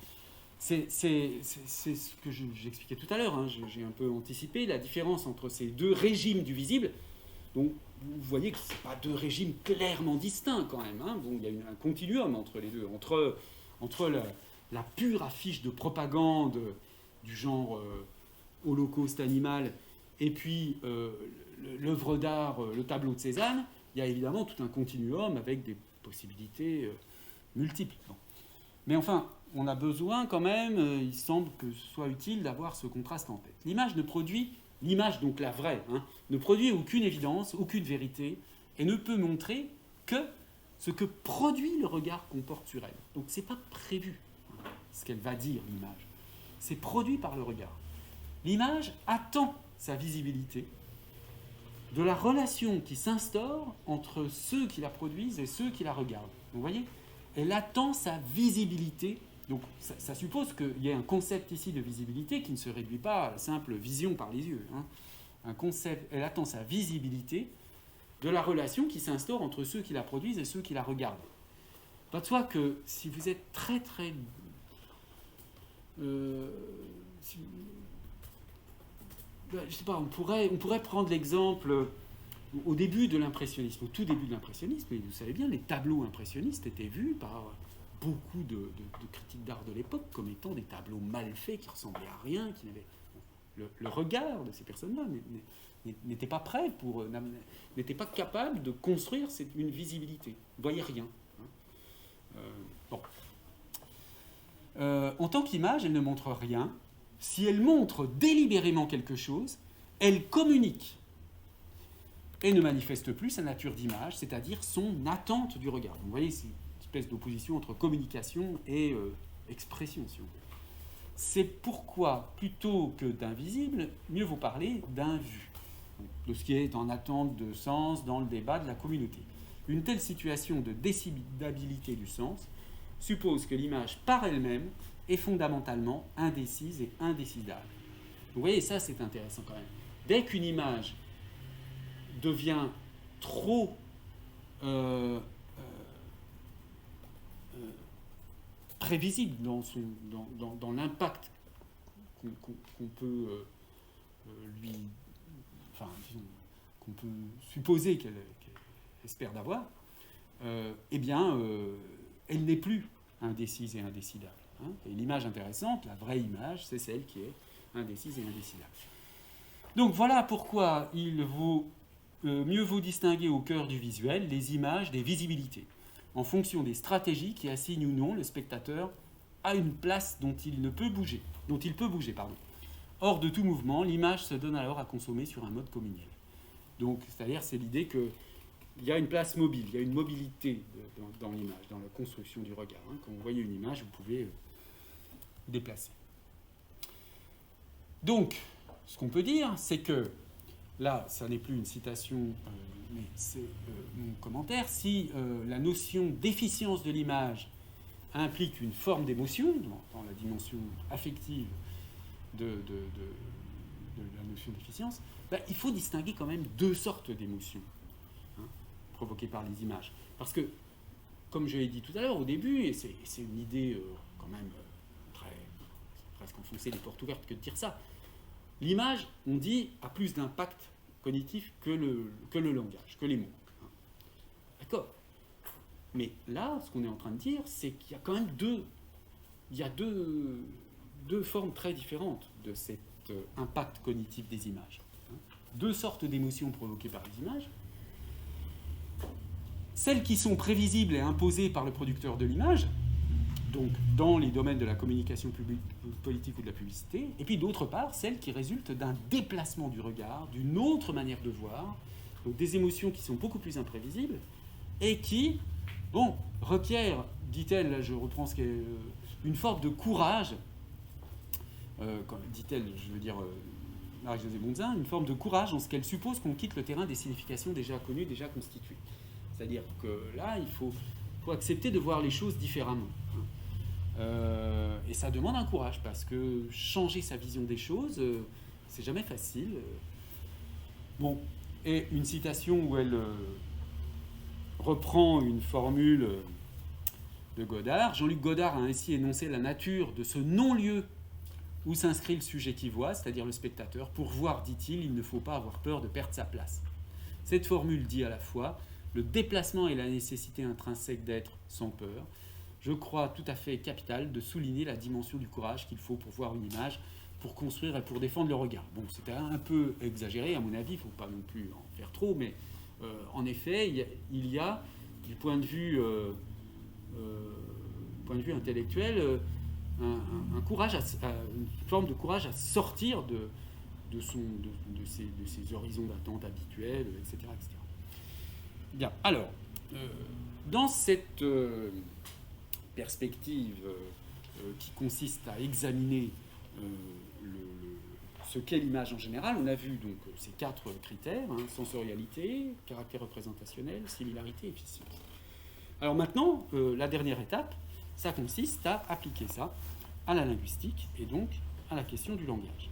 C'est ce que j'expliquais tout à l'heure, hein. J'ai un peu anticipé la différence entre ces deux régimes du visible. Donc, vous voyez que ce n'est pas deux régimes clairement distincts quand même, hein. Bon, il y a un continuum entre les deux, entre la pure affiche de propagande du genre holocauste animal et puis l'œuvre d'art, le tableau de Cézanne. Il y a évidemment tout un continuum avec des possibilités multiples. Bon. Mais enfin, on a besoin quand même, il semble que ce soit utile d'avoir ce contraste en tête. L'image ne produit L'image, donc la vraie, ne produit aucune évidence, aucune vérité, et ne peut montrer que ce que produit le regard qu'on porte sur elle. Donc ce n'est pas prévu, ce qu'elle va dire, l'image. C'est produit par le regard. L'image attend sa visibilité de la relation qui s'instaure entre ceux qui la produisent et ceux qui la regardent. Vous voyez ? Elle attend sa visibilité. Donc ça suppose qu'il y ait un concept ici de visibilité qui ne se réduit pas à la simple vision par les yeux. Un concept, elle attend sa visibilité de la relation qui s'instaure entre ceux qui la produisent et ceux qui la regardent. Pas de soi que si vous êtes très très... je sais pas, on pourrait prendre l'exemple au début de l'impressionnisme, au tout début de l'impressionnisme, et vous savez bien, les tableaux impressionnistes étaient vus par beaucoup de critiques d'art de l'époque comme étant des tableaux mal faits qui ressemblaient à rien, qui n'avaient... Le regard de ces personnes-là n'était pas prêt n'était pas capable de construire une visibilité. Vous ne voyez rien. Bon. En tant qu'image, elle ne montre rien. Si elle montre délibérément quelque chose, elle communique et ne manifeste plus sa nature d'image, c'est-à-dire son attente du regard. Vous voyez, c'est une espèce d'opposition entre communication et expression, si on veut. C'est pourquoi, plutôt que d'invisible, mieux vaut parler d'invu, de ce qui est en attente de sens dans le débat de la communauté. Une telle situation de décidabilité du sens suppose que l'image par elle-même est fondamentalement indécise et indécidable. Vous voyez, ça c'est intéressant quand même. Dès qu'une image devient trop prévisible dans l'impact qu'on peut lui... Enfin, disons, qu'on peut supposer qu'elle espère d'avoir, eh bien, elle n'est plus indécise et indécidable. Et l'image intéressante, la vraie image, c'est celle qui est indécise et indécidable. Donc voilà pourquoi mieux vaut distinguer au cœur du visuel les images des visibilités, en fonction des stratégies qui assignent ou non le spectateur à une place dont il peut bouger. Hors de tout mouvement, l'image se donne alors à consommer sur un mode communal. Donc, c'est-à-dire, c'est l'idée qu'il y a une place mobile, il y a une mobilité dans l'image, dans la construction du regard. Quand vous voyez une image, vous pouvez déplacer. Donc, ce qu'on peut dire, c'est que, là, ça n'est plus une citation, mais c'est mon commentaire, si la notion d'efficience de l'image implique une forme d'émotion, dans la dimension affective de la notion d'efficience, il faut distinguer quand même deux sortes d'émotions provoquées par les images. Parce que, comme je l'ai dit tout à l'heure au début, et c'est une idée quand même presque enfoncer les portes ouvertes que de dire ça, l'image, on dit, a plus d'impact cognitif que le langage, que les mots. D'accord. Mais là, ce qu'on est en train de dire, c'est qu'il y a quand même deux formes très différentes de cet impact cognitif des images. Deux sortes d'émotions provoquées par les images. Celles qui sont prévisibles et imposées par le producteur de l'image, donc dans les domaines de la communication politique ou de la publicité, et puis d'autre part, celles qui résultent d'un déplacement du regard, d'une autre manière de voir, donc des émotions qui sont beaucoup plus imprévisibles, et qui, requièrent, dit-elle, là je reprends ce qu'est une forme de courage, dit-elle, je veux dire Marie-Josée Bonzin, une forme de courage en ce qu'elle suppose qu'on quitte le terrain des significations déjà connues, déjà constituées. C'est-à-dire que là, il faut accepter de voir les choses différemment. Et ça demande un courage, parce que changer sa vision des choses, c'est jamais facile. Bon, et une citation où elle reprend une formule de Godard. Jean-Luc Godard a ainsi énoncé la nature de ce non-lieu où s'inscrit le sujet qui voit, c'est-à-dire le spectateur. Pour voir, dit-il, il ne faut pas avoir peur de perdre sa place. Cette formule dit à la fois le déplacement et la nécessité intrinsèque d'être sans peur. Je crois tout à fait capital de souligner la dimension du courage qu'il faut pour voir une image, pour construire et pour défendre le regard. Bon, c'était un peu exagéré, à mon avis, il ne faut pas non plus en faire trop, mais en effet, il y a, du point de vue intellectuel, une forme de courage à sortir de ses horizons d'attente habituels, etc., etc. Bien, alors, dans cette perspective qui consiste à examiner ce qu'est l'image en général, on a vu donc ces 4 critères, hein, sensorialité, caractère représentationnel, similarité, efficience. Alors maintenant, la dernière étape, ça consiste à appliquer ça à la linguistique et donc à la question du langage.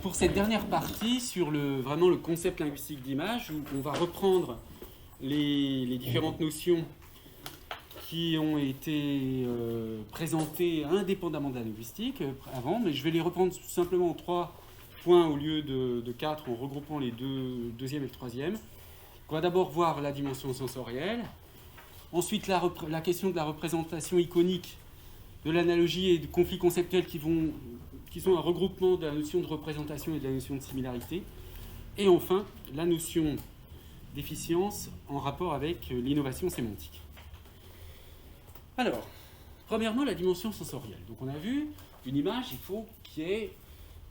Pour cette dernière partie, sur vraiment le concept linguistique d'image, où on va reprendre les différentes notions qui ont été présentées indépendamment de la linguistique avant, mais je vais les reprendre simplement en 3 points au lieu de 4, en regroupant les deuxième et le troisième. On va d'abord voir la dimension sensorielle, ensuite la question de la représentation iconique, de l'analogie et du conflit conceptuel qui sont un regroupement de la notion de représentation et de la notion de similarité, et enfin la notion d'efficience en rapport avec l'innovation sémantique. Alors, premièrement, la dimension sensorielle. Donc on a vu, une image, il faut qu'il y ait,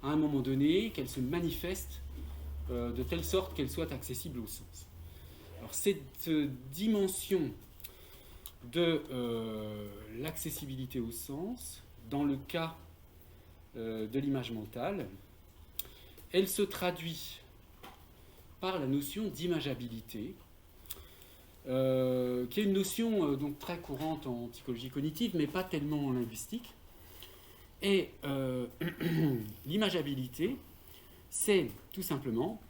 à un moment donné, qu'elle se manifeste de telle sorte qu'elle soit accessible au sens. Alors cette dimension de l'accessibilité au sens, dans le cas de l'image mentale, elle se traduit par la notion d'imageabilité, qui est une notion donc très courante en psychologie cognitive, mais pas tellement en linguistique. Et l'imageabilité, c'est tout simplement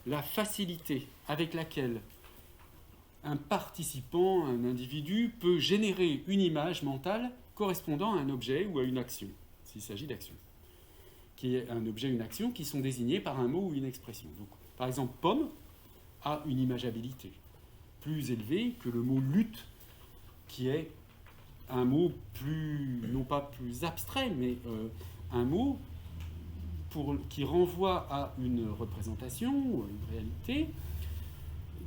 la facilité avec laquelle un participant, un individu, peut générer une image mentale correspondant à un objet ou à une action, s'il s'agit d'action. Qui est un objet ou une action qui sont désignés par un mot ou une expression. Donc, par exemple, pomme a une imageabilité plus élevée que le mot lutte, qui est un mot plus, non pas plus abstrait, mais un mot qui renvoie à une représentation ou à une réalité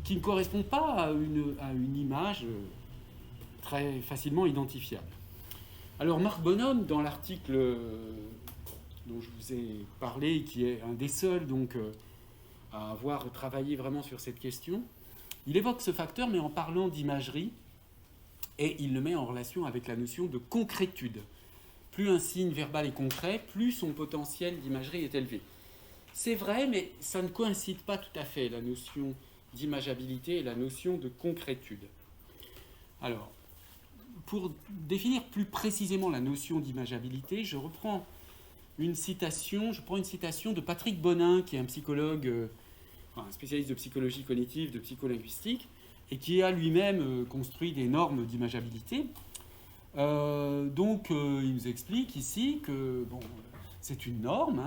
qui ne correspond pas à une image très facilement identifiable. Alors Marc Bonhomme, dans l'article dont je vous ai parlé, qui est un des seuls donc, à avoir travaillé vraiment sur cette question, il évoque ce facteur, mais en parlant d'imagerie, et il le met en relation avec la notion de concrétude. Plus un signe verbal est concret, plus son potentiel d'imagerie est élevé. C'est vrai, mais ça ne coïncide pas tout à fait, la notion d'imageabilité et la notion de concrétude. Alors, pour définir plus précisément la notion d'imageabilité, je prends une citation de Patrick Bonin, qui est un psychologue, un spécialiste de psychologie cognitive, de psycholinguistique, et qui a lui-même construit des normes d'imageabilité. Il nous explique ici que c'est une norme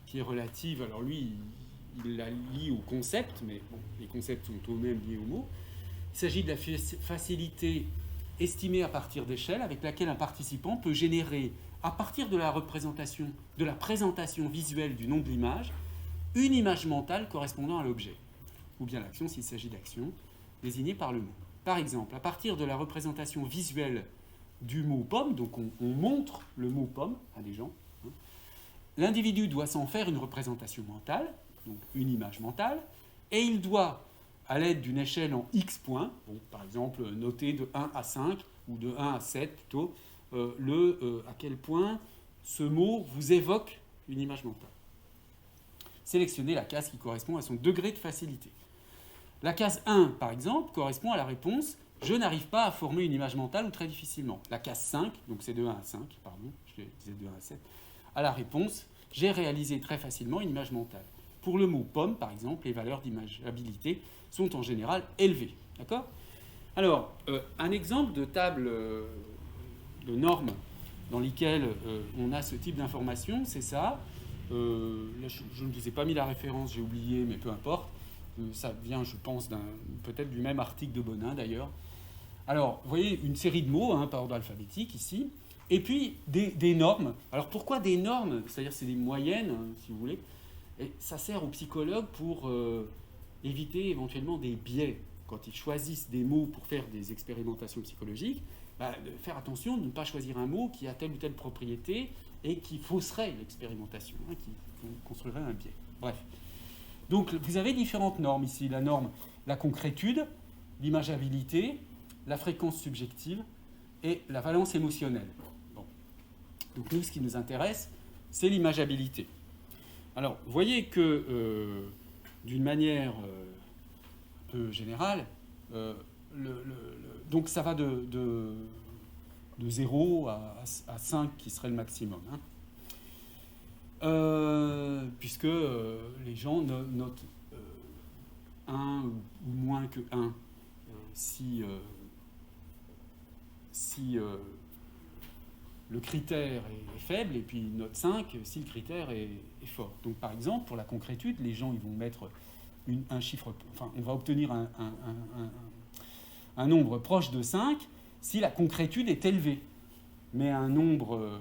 qui est relative, alors lui, il la lie au concept, mais les concepts sont eux-mêmes liés aux mots. Il s'agit de la facilité estimée à partir d'échelle avec laquelle un participant peut générer, à partir de la représentation, de la présentation visuelle du nom de l'image, une image mentale correspondant à l'objet, ou bien l'action s'il s'agit d'action, désignée par le mot. Par exemple, à partir de la représentation visuelle du mot pomme, donc on montre le mot pomme à des gens, l'individu doit s'en faire une représentation mentale, donc une image mentale, et il doit, à l'aide d'une échelle en X points, par exemple noter de 1 à 5, ou de 1 à 7 plutôt, à quel point ce mot vous évoque une image mentale. Sélectionnez la case qui correspond à son degré de facilité. La case 1, par exemple, correspond à la réponse « Je n'arrive pas à former une image mentale ou très difficilement ». La case 5, donc c'est de 1 à 5, pardon, je disais de 1 à 7, à la réponse « J'ai réalisé très facilement une image mentale ». Pour le mot « pomme », par exemple, les valeurs d'imageabilité sont en général élevées. D'accord ? Alors, un exemple de table de normes dans lesquelles on a ce type d'information, c'est ça. Là, je ne vous ai pas mis la référence, j'ai oublié, mais peu importe. Ça vient, je pense, peut-être du même article de Bonin, d'ailleurs. Alors, vous voyez, une série de mots, par ordre alphabétique, ici, et puis des normes. Alors, pourquoi des normes ? C'est-à-dire, c'est des moyennes, si vous voulez. Et ça sert aux psychologues pour éviter éventuellement des biais. Quand ils choisissent des mots pour faire des expérimentations psychologiques, de faire attention de ne pas choisir un mot qui a telle ou telle propriété et qui fausserait l'expérimentation, hein, qui construirait un biais. Bref. Donc vous avez différentes normes ici. La norme, la concrétude, l'imageabilité, la fréquence subjective et la valence émotionnelle. Bon. Donc nous, ce qui nous intéresse, c'est l'imageabilité. Alors, vous voyez que, d'une manière un peu générale, donc ça va de 0 à 5 qui serait le maximum. Hein. Puisque les gens notent 1 ou moins que 1 si le critère est faible, et puis note 5 si le critère est fort. Donc par exemple, pour la concrétude, les gens ils vont mettre un chiffre, enfin on va obtenir un nombre proche de 5 si la concrétude est élevée, mais un nombre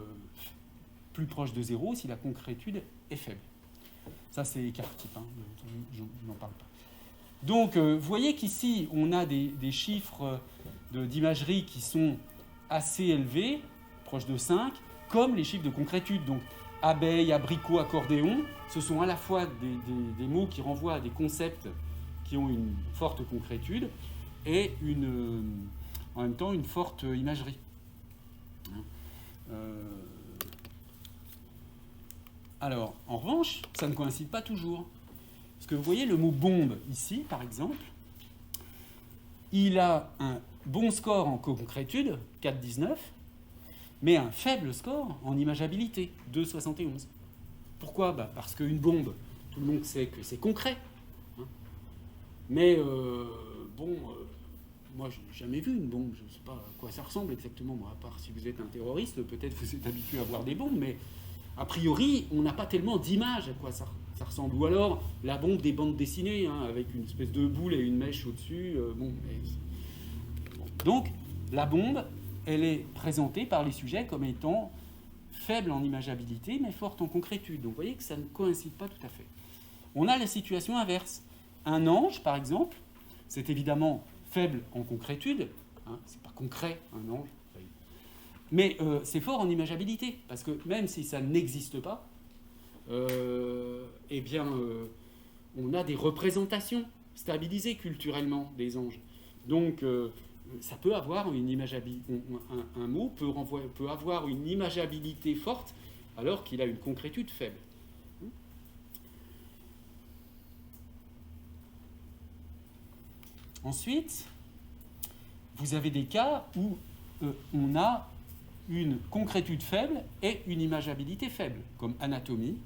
plus proche de 0 si la concrétude est faible. Ça c'est écart type, hein, je n'en parle pas. Donc vous voyez qu'ici on a des chiffres d'imagerie qui sont assez élevés, proches de 5, comme les chiffres de concrétude. Donc abeille, abricot, accordéon, ce sont à la fois des mots qui renvoient à des concepts qui ont une forte concrétude et en même temps une forte imagerie. Alors, en revanche, ça ne coïncide pas toujours. Parce que vous voyez le mot bombe ici, par exemple, il a un bon score en concrétude, 4,19, mais un faible score en imageabilité, 2,71. Pourquoi ? Parce qu'une bombe, tout le monde sait que c'est concret. Hein. Mais moi, je n'ai jamais vu une bombe. Je ne sais pas à quoi ça ressemble exactement. Moi, à part si vous êtes un terroriste, peut-être vous êtes habitué à voir des bombes, mais a priori, on n'a pas tellement d'images à quoi ça ressemble. Ou alors, la bombe des bandes dessinées, hein, avec une espèce de boule et une mèche au-dessus. Donc, la bombe, elle est présentée par les sujets comme étant faible en imageabilité, mais forte en concrétude. Donc, vous voyez que ça ne coïncide pas tout à fait. On a la situation inverse. Un ange, par exemple, c'est évidemment faible en concrétude. Hein, c'est pas concret, un ange. Mais c'est fort en imageabilité, parce que même si ça n'existe pas, eh bien, on a des représentations stabilisées culturellement des anges. Donc, ça peut avoir une imageabilité. Un mot peut avoir une imageabilité forte alors qu'il a une concrétude faible. Ensuite, vous avez des cas où on a une concrétude faible et une imageabilité faible, comme anatomie,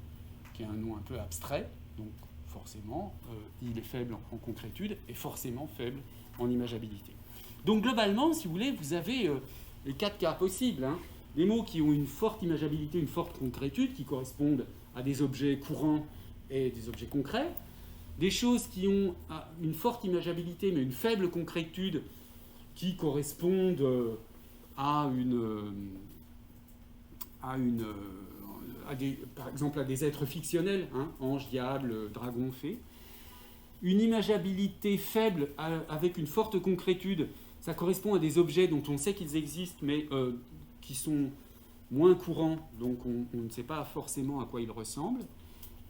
qui est un nom un peu abstrait, donc forcément, il est faible en concrétude et forcément faible en imageabilité. Donc globalement, si vous voulez, vous avez les 4 cas possibles. Hein. Des mots qui ont une forte imageabilité, une forte concrétude, qui correspondent à des objets courants et des objets concrets. Des choses qui ont une forte imageabilité, mais une faible concrétude, qui correspondent par exemple à des êtres fictionnels, hein, ange, diable, dragon, fée. Une imageabilité faible avec une forte concrétude, ça correspond à des objets dont on sait qu'ils existent, mais qui sont moins courants, donc on ne sait pas forcément à quoi ils ressemblent.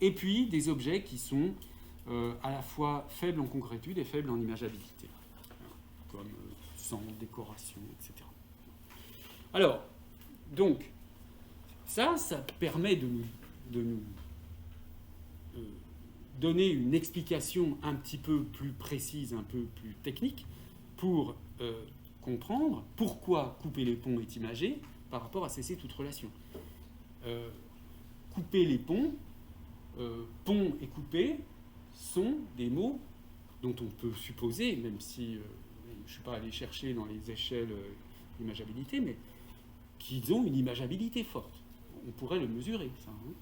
Et puis des objets qui sont à la fois faibles en concrétude et faibles en imageabilité, comme sang, décoration, etc. Alors, donc, ça permet de nous donner une explication un petit peu plus précise, un peu plus technique, pour comprendre pourquoi couper les ponts est imagé par rapport à cesser toute relation. Couper les ponts, pont et couper, sont des mots dont on peut supposer, même si je ne suis pas allé chercher dans les échelles d'imageabilité, mais qu'ils ont une imageabilité forte. On pourrait le mesurer, ça. Hein.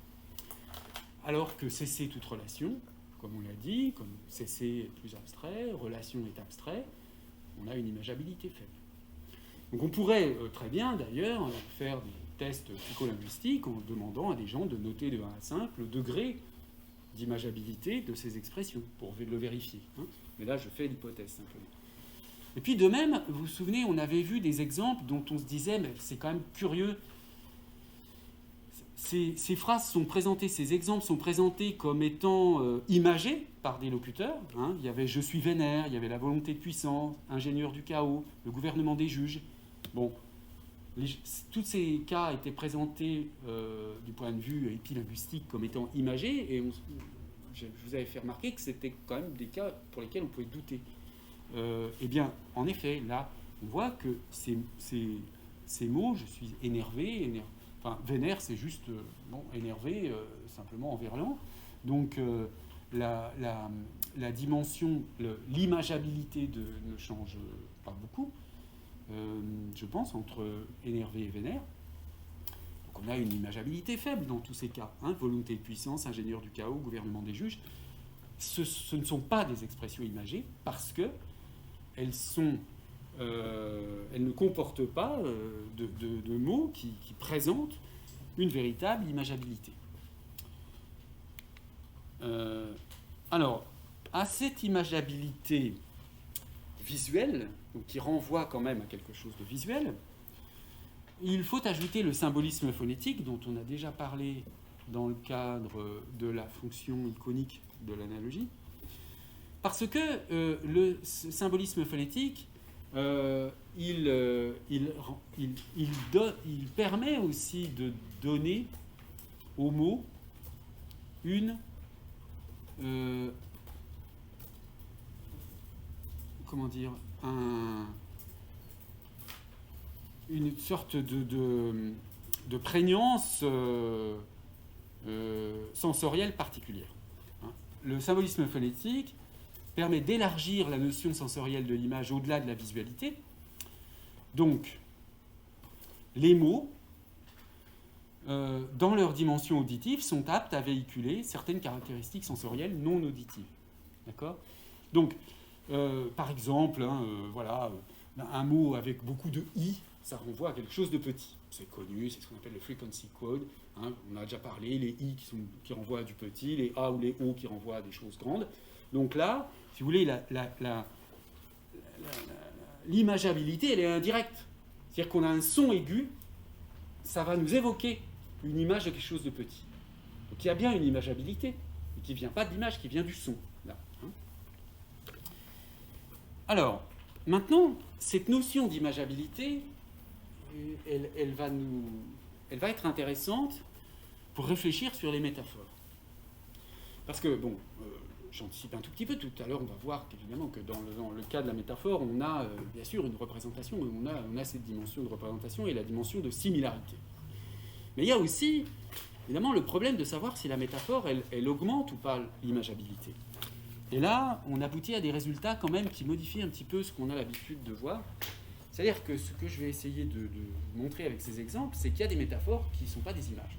Alors que cesser toute relation, comme on l'a dit, comme cesser est plus abstrait, relation est abstrait, on a une imageabilité faible. Donc on pourrait très bien, d'ailleurs, faire des tests psycholinguistiques en demandant à des gens de noter de 1 à 5 le degré d'imageabilité de ces expressions, pour le vérifier. Hein. Mais là, je fais l'hypothèse, simplement. Et puis, de même, vous vous souvenez, on avait vu des exemples dont on se disait, mais c'est quand même curieux, ces phrases sont présentées, ces exemples sont présentés comme étant imagés par des locuteurs. Hein. Il y avait je suis vénère, il y avait la volonté de puissance, ingénieur du chaos, le gouvernement des juges. Bon, tous ces cas étaient présentés du point de vue épilinguistique comme étant imagés, et je vous avais fait remarquer que c'était quand même des cas pour lesquels on pouvait douter. Eh bien, en effet, là, on voit que ces mots, je suis énervé, enfin, vénère, c'est juste énervé, simplement en verlan. Donc, la dimension, l'imageabilité ne change pas beaucoup, je pense, entre énervé et vénère. Donc, on a une imageabilité faible dans tous ces cas. Hein, volonté de puissance, ingénieur du chaos, gouvernement des juges. Ce ne sont pas des expressions imagées parce que elles ne comportent pas de mots qui présentent une véritable imageabilité. Alors, à cette imageabilité visuelle, donc qui renvoie quand même à quelque chose de visuel, il faut ajouter le symbolisme phonétique dont on a déjà parlé dans le cadre de la fonction iconique de l'analogie, parce que le symbolisme phonétique, il permet aussi de donner aux mots une une sorte de prégnance sensorielle particulière. Hein. Le symbolisme phonétique permet d'élargir la notion sensorielle de l'image au-delà de la visualité. Donc, les mots, dans leur dimension auditive, sont aptes à véhiculer certaines caractéristiques sensorielles non auditives. D'accord ? Donc, par exemple, voilà, un mot avec beaucoup de i, ça renvoie à quelque chose de petit. C'est connu, c'est ce qu'on appelle le frequency code. Hein, on a déjà parlé, les i qui renvoient à du petit, les a ou les o qui renvoient à des choses grandes. Donc là, si vous voulez, l'imageabilité, elle est indirecte. C'est-à-dire qu'on a un son aigu, ça va nous évoquer une image de quelque chose de petit. Donc il y a bien une imageabilité, mais qui ne vient pas de l'image, qui vient du son. Là, hein. Alors, maintenant, cette notion d'imageabilité, elle va être intéressante pour réfléchir sur les métaphores. Parce que, bon, j'anticipe un tout petit peu, tout à l'heure on va voir qu'évidemment que dans le cas de la métaphore, on a bien sûr une représentation, on a cette dimension de représentation et la dimension de similarité. Mais il y a aussi, évidemment, le problème de savoir si la métaphore, elle augmente ou pas l'imageabilité. Et là, on aboutit à des résultats quand même qui modifient un petit peu ce qu'on a l'habitude de voir. C'est-à-dire que ce que je vais essayer de montrer avec ces exemples, c'est qu'il y a des métaphores qui ne sont pas des images.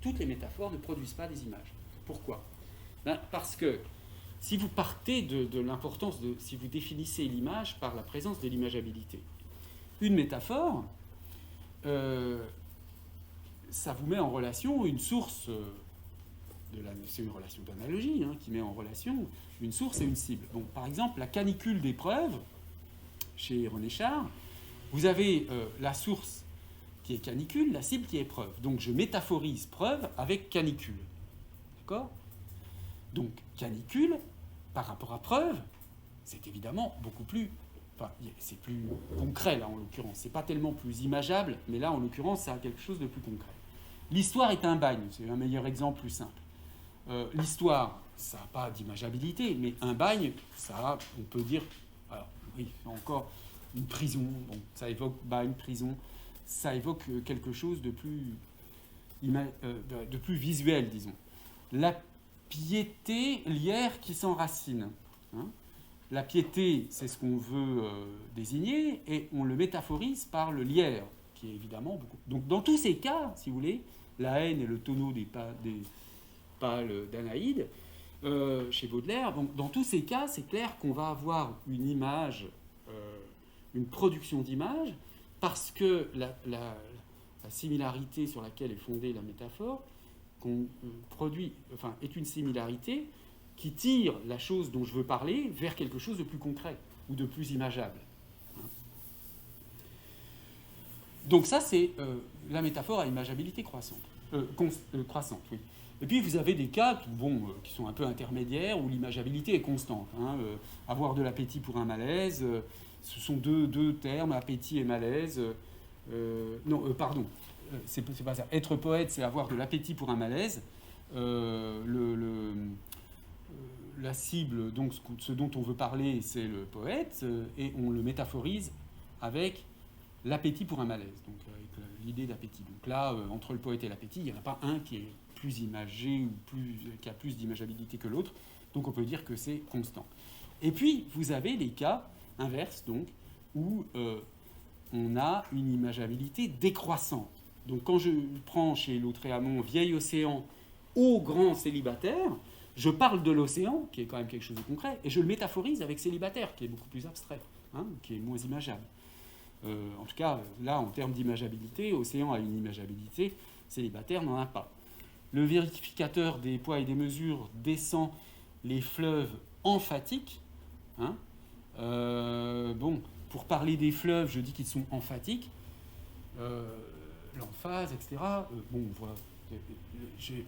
Toutes les métaphores ne produisent pas des images. Pourquoi ? Parce que si vous partez de l'importance si vous définissez l'image par la présence de l'imageabilité, une métaphore, ça vous met en relation une source, c'est une relation d'analogie qui met en relation une source et une cible. Donc, par exemple, la canicule des preuves, chez René Char, vous avez la source qui est canicule, la cible qui est preuve. Donc je métaphorise preuve avec canicule. D'accord ? Donc canicule, par rapport à preuve, c'est évidemment beaucoup plus... Enfin, c'est plus concret, là, en l'occurrence. C'est pas tellement plus imageable, mais là, en l'occurrence, ça a quelque chose de plus concret. L'histoire est un bagne, c'est un meilleur exemple plus simple. L'histoire, ça n'a pas d'imageabilité, mais un bagne, ça a, on peut dire... Alors, oui, encore une prison, bon, ça évoque bagne, prison, ça évoque quelque chose de plus visuel, disons. La piété, lierre qui s'enracine. Hein. La piété, c'est ce qu'on veut désigner, et on le métaphorise par le lierre, qui est évidemment beaucoup. Donc, dans tous ces cas, si vous voulez, la haine et le tonneau des pâles d'Anaïde, chez Baudelaire, donc, dans tous ces cas, c'est clair qu'on va avoir une image, une production d'image, parce que la similarité sur laquelle est fondée la métaphore qu'on produit, enfin, est une similarité qui tire la chose dont je veux parler vers quelque chose de plus concret ou de plus imageable. Donc ça, c'est la métaphore à imageabilité croissante. Croissante, oui. Et puis vous avez des cas qui sont un peu intermédiaires où l'imageabilité est constante. Avoir de l'appétit pour un malaise, ce sont deux termes, appétit et malaise. Pardon, c'est pas ça. Être poète, c'est avoir de l'appétit pour un malaise. La cible, donc ce dont on veut parler, c'est le poète, et on le métaphorise avec l'appétit pour un malaise, donc avec l'idée d'appétit. Donc là, entre le poète et l'appétit, il n'y en a pas un qui est plus imagé ou qui a plus d'imageabilité que l'autre, donc on peut dire que c'est constant. Et puis, vous avez les cas inverses, donc, où on a une imageabilité décroissante. Donc quand je prends chez Lautréamont Vieil océan, ô grand célibataire, je parle de l'océan, qui est quand même quelque chose de concret, et je le métaphorise avec célibataire, qui est beaucoup plus abstrait, qui est moins imageable. En tout cas, là, en termes d'imageabilité, océan a une imageabilité, célibataire n'en a pas. Le vérificateur des poids et des mesures descend les fleuves emphatiques. Pour parler des fleuves, je dis qu'ils sont emphatiques. L'emphase, etc.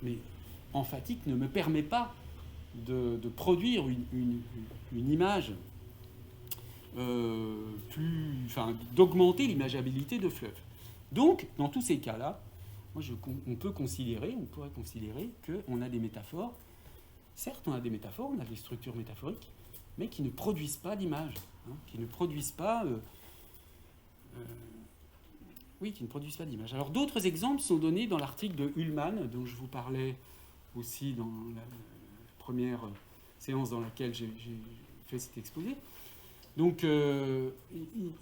Mais emphatique ne me permet pas de produire une image d'augmenter l'imageabilité de fleuves. Donc, dans tous ces cas-là, on pourrait considérer qu'on a des métaphores. Certes, on a des métaphores, on a des structures métaphoriques, mais qui ne produisent pas d'image, qui ne produisent pas d'image. Alors, d'autres exemples sont donnés dans l'article de Ullmann, dont je vous parlais aussi dans la première séance dans laquelle j'ai fait cet exposé. Donc,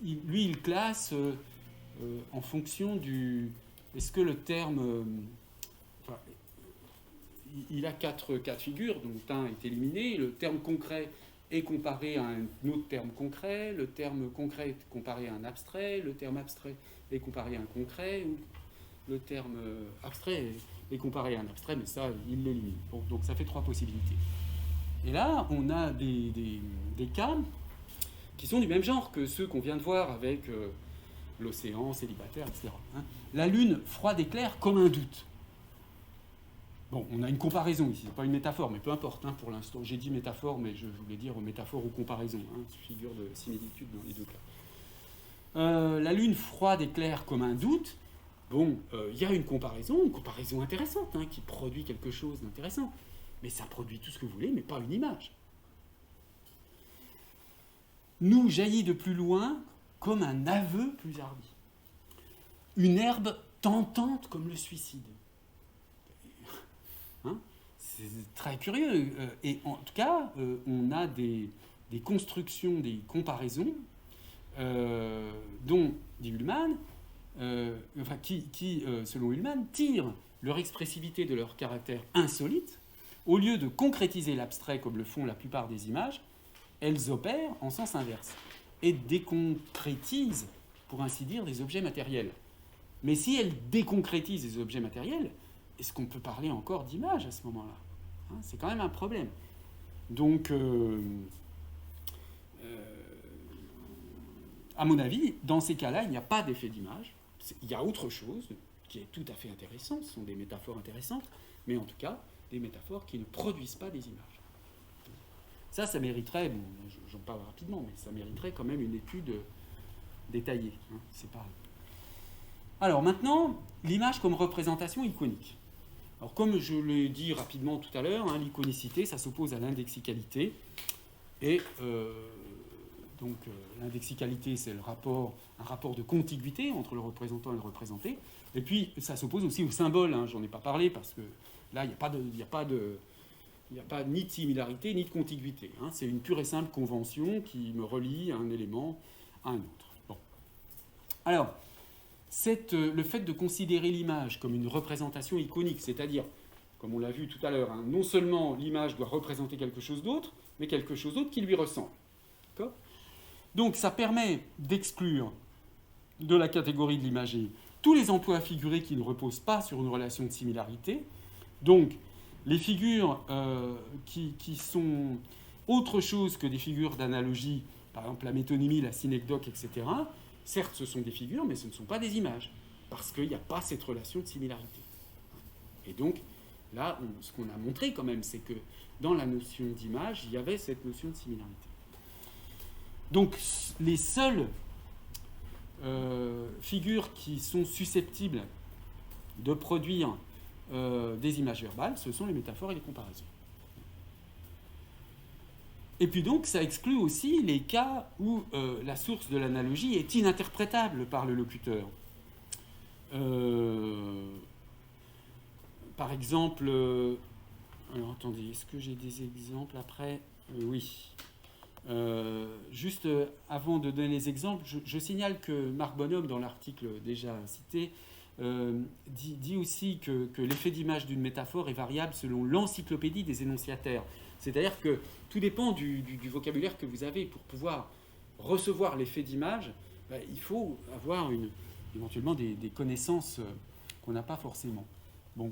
il classe en fonction du... Est-ce que le terme... il a 4 cas de figure, dont un est éliminé. Le terme concret est comparé à un autre terme concret. Le terme concret est comparé à un abstrait. Le terme abstrait est comparé à un concret. Le terme abstrait est comparé à un abstrait, mais ça, il l'élimine. Bon, donc, ça fait 3 possibilités. Et là, on a des cas qui sont du même genre que ceux qu'on vient de voir avec l'océan, célibataire, etc. La lune froide et claire comme un doute. Bon, on a une comparaison ici, c'est pas une métaphore, mais peu importe, pour l'instant. J'ai dit métaphore, mais je voulais dire métaphore ou comparaison, figure de similitude dans les deux cas. La lune froide et claire comme un doute, il y a une comparaison intéressante, qui produit quelque chose d'intéressant. Mais ça produit tout ce que vous voulez, mais pas une image. Nous jaillit de plus loin comme un aveu plus hardi. Une herbe tentante comme le suicide. C'est très curieux. Et en tout cas, on a des constructions, des comparaisons, dont, dit Ullmann, qui, selon Ullmann, tirent leur expressivité de leur caractère insolite. Au lieu de concrétiser l'abstrait comme le font la plupart des images, elles opèrent en sens inverse et déconcrétisent, pour ainsi dire, des objets matériels. Mais si elles déconcrétisent des objets matériels, est-ce qu'on peut parler encore d'image à ce moment-là ? C'est quand même un problème. Donc, à mon avis, dans ces cas-là, il n'y a pas d'effet d'image. Il y a autre chose qui est tout à fait intéressant. Ce sont des métaphores intéressantes, mais en tout cas, des métaphores qui ne produisent pas des images. Ça mériterait, j'en parle rapidement, mais ça mériterait quand même une étude détaillée. C'est pas... Alors maintenant, l'image comme représentation iconique. Alors comme je l'ai dit rapidement tout à l'heure, l'iconicité, ça s'oppose à l'indexicalité. Et l'indexicalité, c'est un rapport de contiguïté entre le représentant et le représenté. Et puis, ça s'oppose aussi au symbole. J'en ai pas parlé parce que là, il n'y a pas ni de similarité ni de contiguïté. C'est une pure et simple convention qui me relie un élément à un autre. Bon. Alors, le fait de considérer l'image comme une représentation iconique, c'est-à-dire, comme on l'a vu tout à l'heure, non seulement l'image doit représenter quelque chose d'autre, mais quelque chose d'autre qui lui ressemble. D'accord ? Donc, ça permet d'exclure de la catégorie de l'imagerie tous les emplois figurés qui ne reposent pas sur une relation de similarité. Donc, les figures qui sont autre chose que des figures d'analogie, par exemple la métonymie, la synecdoque, etc., certes, ce sont des figures, mais ce ne sont pas des images, parce qu'il n'y a pas cette relation de similarité. Et donc, là, ce qu'on a montré quand même, c'est que dans la notion d'image, il y avait cette notion de similarité. Donc, les seules figures qui sont susceptibles de produire des images verbales, ce sont les métaphores et les comparaisons. Et puis donc, ça exclut aussi les cas où la source de l'analogie est ininterprétable par le locuteur. Par exemple, alors attendez, est-ce que j'ai des exemples après ? Oui. Juste avant de donner les exemples, je signale que Marc Bonhomme, dans l'article déjà cité, dit aussi que l'effet d'image d'une métaphore est variable selon l'encyclopédie des énonciataires. C'est-à-dire que tout dépend du vocabulaire que vous avez. Pour pouvoir recevoir l'effet d'image, il faut avoir éventuellement des connaissances qu'on n'a pas forcément. Bon.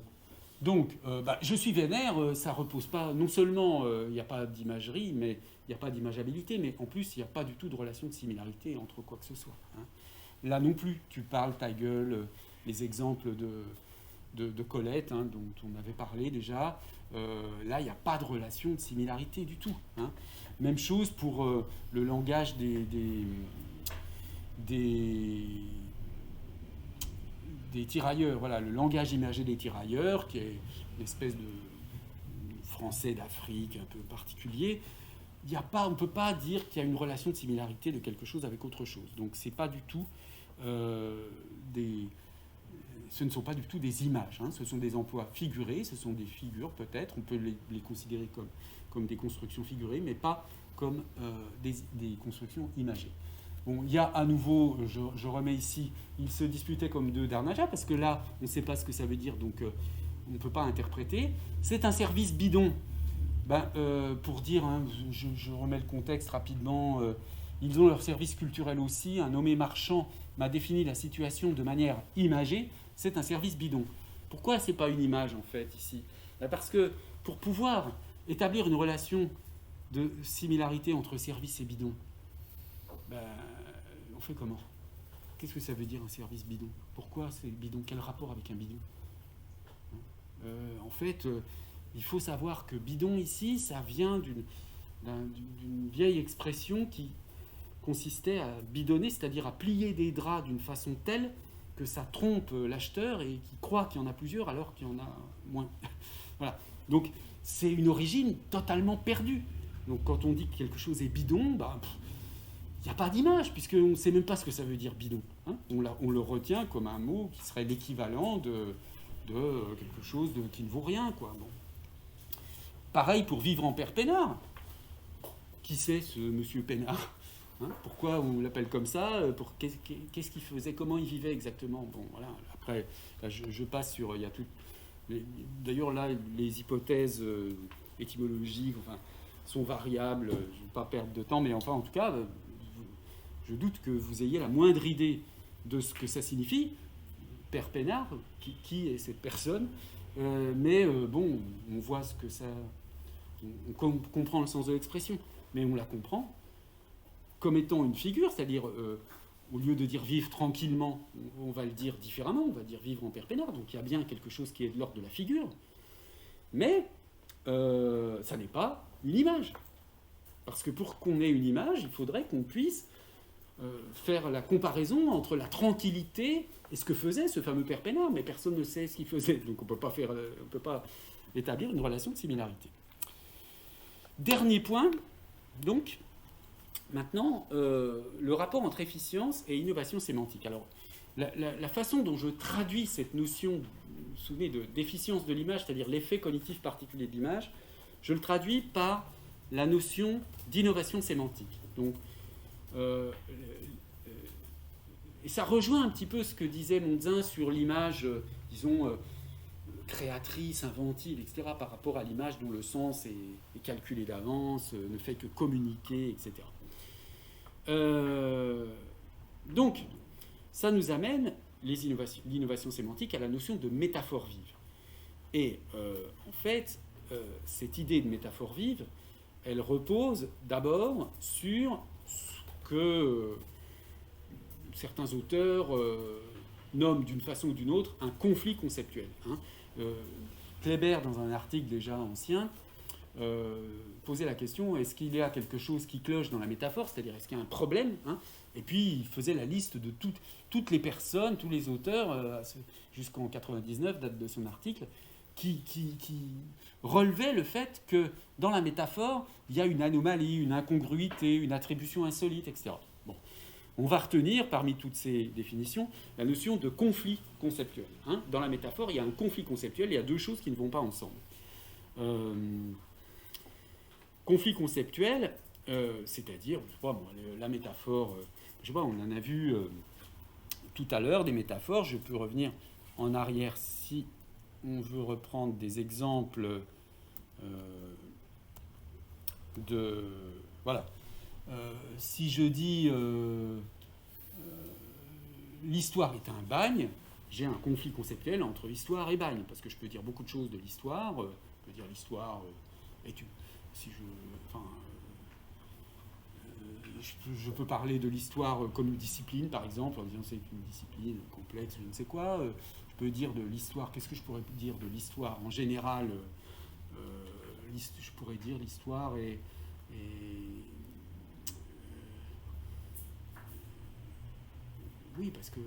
Donc, je suis vénère, ça repose pas, non seulement il n'y a pas d'imagerie, mais il n'y a pas d'imageabilité, mais en plus, il n'y a pas du tout de relation de similarité entre quoi que ce soit. Hein. Là non plus, tu parles, ta gueule, les exemples de Colette, hein, dont on avait parlé déjà, là, il n'y a pas de relation de similarité du tout. Hein. Même chose pour le langage des tirailleurs, voilà, le langage imagé des tirailleurs, qui est une espèce de français d'Afrique un peu particulier. On ne peut pas dire qu'il y a une relation de similarité de quelque chose avec autre chose. Donc c'est pas du tout ce ne sont pas du tout des images, hein. Ce sont des emplois figurés, ce sont des figures peut-être, on peut les considérer comme des constructions figurées, mais pas comme des constructions imagées. Bon, il y a à nouveau, je remets ici, ils se disputaient comme deux d'Arnaja, parce que là, on ne sait pas ce que ça veut dire, donc on ne peut pas interpréter. C'est un service bidon. Pour dire, hein, je remets le contexte rapidement, ils ont leur service culturel aussi. Un nommé marchand m'a défini la situation de manière imagée. C'est un service bidon. Pourquoi ce n'est pas une image, en fait, ici ? Parce que pour pouvoir établir une relation de similarité entre service et bidon, on fait comment ? Qu'est-ce que ça veut dire un service bidon ? Pourquoi c'est bidon ? Quel rapport avec un bidon ? En fait, il faut savoir que bidon ici, ça vient d'une vieille expression qui consistait à bidonner, c'est-à-dire à plier des draps d'une façon telle que ça trompe l'acheteur et qu'il croit qu'il y en a plusieurs alors qu'il y en a moins. Voilà. Donc c'est une origine totalement perdue. Donc quand on dit que quelque chose est bidon, il n'y a pas d'image, puisqu'on ne sait même pas ce que ça veut dire bidon. Hein. On le retient comme un mot qui serait l'équivalent de quelque chose qui ne vaut rien, quoi. Bon. Pareil pour vivre en père peinard. Qui c'est ce monsieur Peinard ? Hein, pourquoi on l'appelle comme ça ? Qu'est-ce qu'il faisait ? Comment il vivait exactement ? Bon, voilà. Après, là, je passe sur... Il y a tout. D'ailleurs, là, les hypothèses étymologiques sont variables. Je ne vais pas perdre de temps, mais enfin, en tout cas, je doute que vous ayez la moindre idée de ce que ça signifie. Père Peinard, qui est cette personne ? Mais on voit ce que ça... On comprend le sens de l'expression, mais on la comprend comme étant une figure, c'est-à-dire, au lieu de dire vivre tranquillement, on va le dire différemment, on va dire vivre en père peinard. Donc il y a bien quelque chose qui est de l'ordre de la figure, mais ça n'est pas une image. Parce que pour qu'on ait une image, il faudrait qu'on puisse faire la comparaison entre la tranquillité et ce que faisait ce fameux père peinard, mais personne ne sait ce qu'il faisait, donc on ne peut pas établir une relation de similarité. Dernier point, donc, maintenant, le rapport entre efficience et innovation sémantique. Alors, la façon dont je traduis cette notion, vous vous souvenez, d'efficience de l'image, c'est-à-dire l'effet cognitif particulier de l'image, je le traduis par la notion d'innovation sémantique. Donc, et ça rejoint un petit peu ce que disait Mondzin sur l'image, disons, créatrice, inventive, etc., par rapport à l'image dont le sens est calculé d'avance, ne fait que communiquer, etc. Donc, ça nous amène, l'innovation sémantique, à la notion de métaphore vive. Et en fait, cette idée de métaphore vive, elle repose d'abord sur certains auteurs nomment d'une façon ou d'une autre un conflit conceptuel. Kléber, dans un article déjà ancien, posait la question, est-ce qu'il y a quelque chose qui cloche dans la métaphore, c'est-à-dire est-ce qu'il y a un problème, et puis il faisait la liste de toutes les personnes, tous les auteurs, jusqu'en 99, date de son article, qui relevaient le fait que dans la métaphore, il y a une anomalie, une incongruité, une attribution insolite, etc. Bon. On va retenir, parmi toutes ces définitions, la notion de conflit conceptuel. Dans la métaphore, il y a un conflit conceptuel, il y a deux choses qui ne vont pas ensemble. Conflit conceptuel, c'est-à-dire, je sais pas, la métaphore, je sais pas, on en a vu tout à l'heure des métaphores, je peux revenir en arrière si on veut reprendre des exemples de... Voilà. Si je dis l'histoire est un bagne, j'ai un conflit conceptuel entre histoire et bagne, parce que je peux dire beaucoup de choses de l'histoire, je peux dire l'histoire est une... Si je peux parler de l'histoire comme une discipline, par exemple, en disant c'est une discipline complexe, je ne sais quoi. Je peux dire de l'histoire, qu'est-ce que je pourrais dire de l'histoire en général je pourrais dire l'histoire est oui, parce que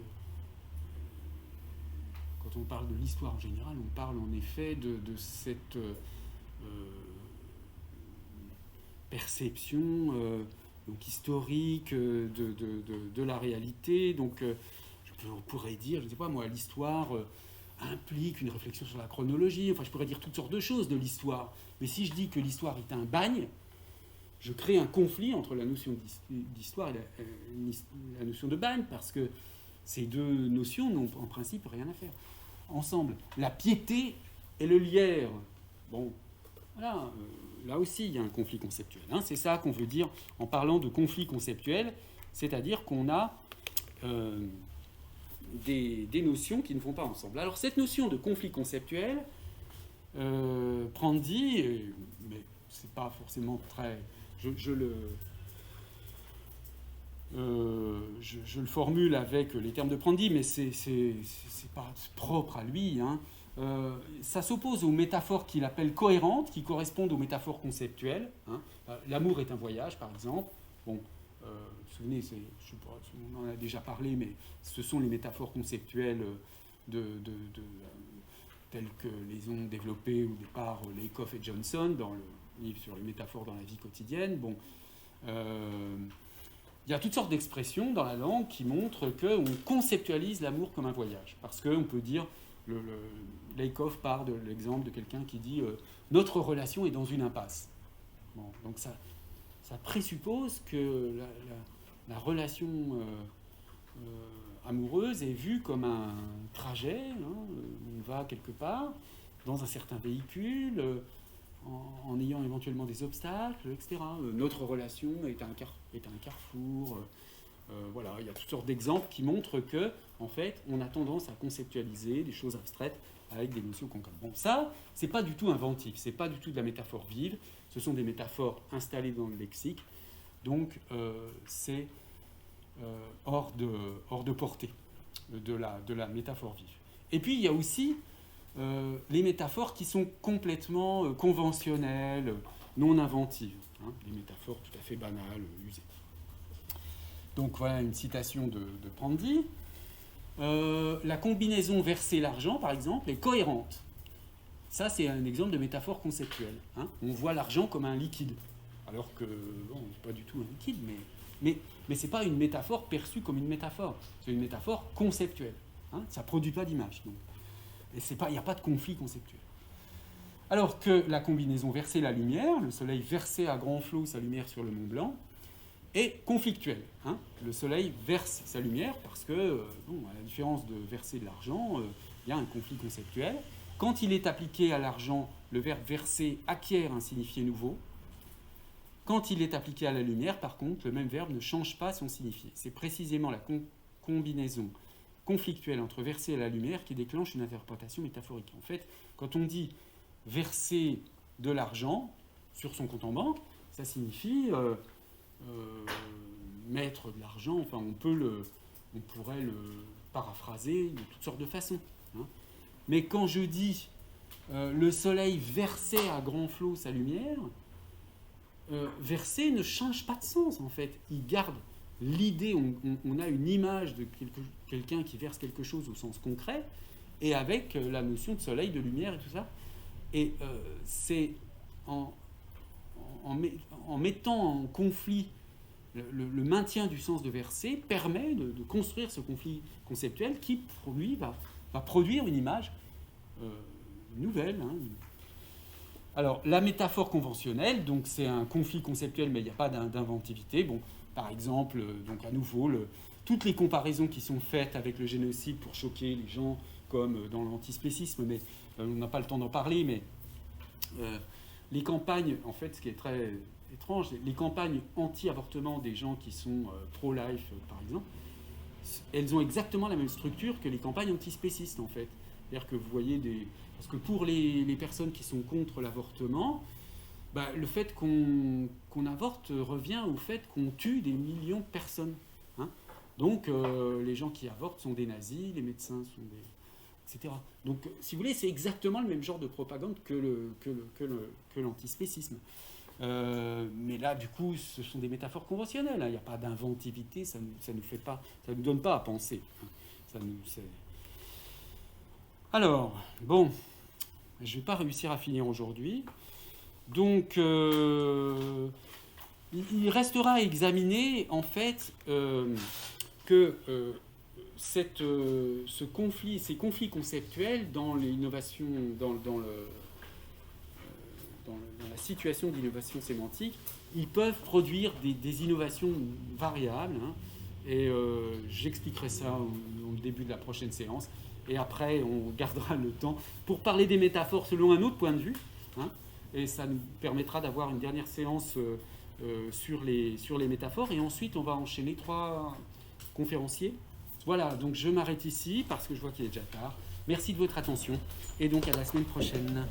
quand on parle de l'histoire en général, on parle en effet de cette perception donc historique de la réalité. Donc, on pourrait dire, je ne sais pas moi, l'histoire implique une réflexion sur la chronologie. Enfin, je pourrais dire toutes sortes de choses de l'histoire. Mais si je dis que l'histoire est un bagne, je crée un conflit entre la notion d'histoire et la notion de bagne, parce que ces deux notions n'ont en principe rien à faire ensemble. La piété et le lierre. Bon, voilà, là aussi il y a un conflit conceptuel. C'est ça qu'on veut dire en parlant de conflit conceptuel, c'est-à-dire qu'on a des notions qui ne vont pas ensemble. Alors cette notion de conflit conceptuel, Prandi, mais c'est pas forcément très... Je le formule avec les termes de Prandi, mais c'est pas propre à lui. Ça s'oppose aux métaphores qu'il appelle cohérentes, qui correspondent aux métaphores conceptuelles. L'amour est un voyage, par exemple. Bon, vous vous souvenez, on en a déjà parlé, mais ce sont les métaphores conceptuelles telles que les ont développées au départ Lakoff et Johnson dans le livre sur les métaphores dans la vie quotidienne. Bon, il y a toutes sortes d'expressions dans la langue qui montrent qu'on conceptualise l'amour comme un voyage. Parce qu'on peut dire, Lakoff part de l'exemple de quelqu'un qui dit notre relation est dans une impasse. Bon, donc ça présuppose que la relation amoureuse est vue comme un trajet. On va quelque part dans un certain véhicule, en ayant éventuellement des obstacles, etc. Notre relation est un carrefour. Voilà, il y a toutes sortes d'exemples qui montrent que, en fait, on a tendance à conceptualiser des choses abstraites avec des notions concrètes. Bon, ça, c'est pas du tout inventif, c'est pas du tout de la métaphore vive, ce sont des métaphores installées dans le lexique, donc c'est hors de portée de la métaphore vive. Et puis, il y a aussi les métaphores qui sont complètement conventionnelles, non inventives, des métaphores tout à fait banales, usées. Donc voilà une citation de Prandi. La combinaison verser-l'argent, par exemple, est cohérente. Ça, c'est un exemple de métaphore conceptuelle. On voit l'argent comme un liquide, alors que, bon, c'est pas du tout un liquide, mais c'est pas une métaphore perçue comme une métaphore. C'est une métaphore conceptuelle. Ça produit pas d'image. Donc. Et il n'y a pas de conflit conceptuel. Alors que la combinaison verser la lumière, le soleil versait à grand flot sa lumière sur le Mont Blanc, est conflictuelle. Le soleil verse sa lumière parce que, à la différence de verser de l'argent, il y a un conflit conceptuel. Quand il est appliqué à l'argent, le verbe verser acquiert un signifié nouveau. Quand il est appliqué à la lumière, par contre, le même verbe ne change pas son signifié. C'est précisément la combinaison conflictuelle entre verser et la lumière qui déclenche une interprétation métaphorique. En fait, quand on dit verser de l'argent sur son compte en banque, ça signifie mettre de l'argent, enfin on peut on pourrait le paraphraser de toutes sortes de façons. Hein. Mais quand je dis le soleil versait à grand flot sa lumière, verser ne change pas de sens en fait. Il garde l'idée, on a une image de quelqu'un qui verse quelque chose au sens concret, et avec la notion de soleil, de lumière et tout ça. Et c'est en mettant en conflit le maintien du sens de verser permet de construire ce conflit conceptuel qui, pour lui, va produire une image nouvelle. Hein. Alors, la métaphore conventionnelle, donc c'est un conflit conceptuel, mais il n'y a pas d'inventivité. Bon, par exemple, donc à nouveau, toutes les comparaisons qui sont faites avec le génocide pour choquer les gens, comme dans l'antispécisme, mais on n'a pas le temps d'en parler, mais les campagnes, en fait, ce qui est très étrange, les campagnes anti-avortement des gens qui sont pro-life, par exemple, elles ont exactement la même structure que les campagnes antispécistes, en fait. C'est-à-dire que vous voyez Parce que pour les personnes qui sont contre l'avortement, le fait qu'on avorte revient au fait qu'on tue des millions de personnes. Hein. Donc, les gens qui avortent sont des nazis, les médecins sont des... etc. Donc, si vous voulez, c'est exactement le même genre de propagande que l'antispécisme. Mais là, du coup, ce sont des métaphores conventionnelles. Hein. Il n'y a pas d'inventivité, ça nous donne pas à penser. Hein. Alors, bon, je ne vais pas réussir à finir aujourd'hui. Donc, il restera à examiner, en fait, que ces conflits conceptuels dans l'innovation, dans la situation d'innovation sémantique, ils peuvent produire des innovations variables. Hein, et j'expliquerai ça au début de la prochaine séance. Et après, on gardera le temps pour parler des métaphores selon un autre point de vue. Hein, et ça nous permettra d'avoir une dernière séance sur les métaphores. Et ensuite, on va enchaîner 3 conférenciers. Voilà, donc je m'arrête ici parce que je vois qu'il est déjà tard. Merci de votre attention et donc à la semaine prochaine.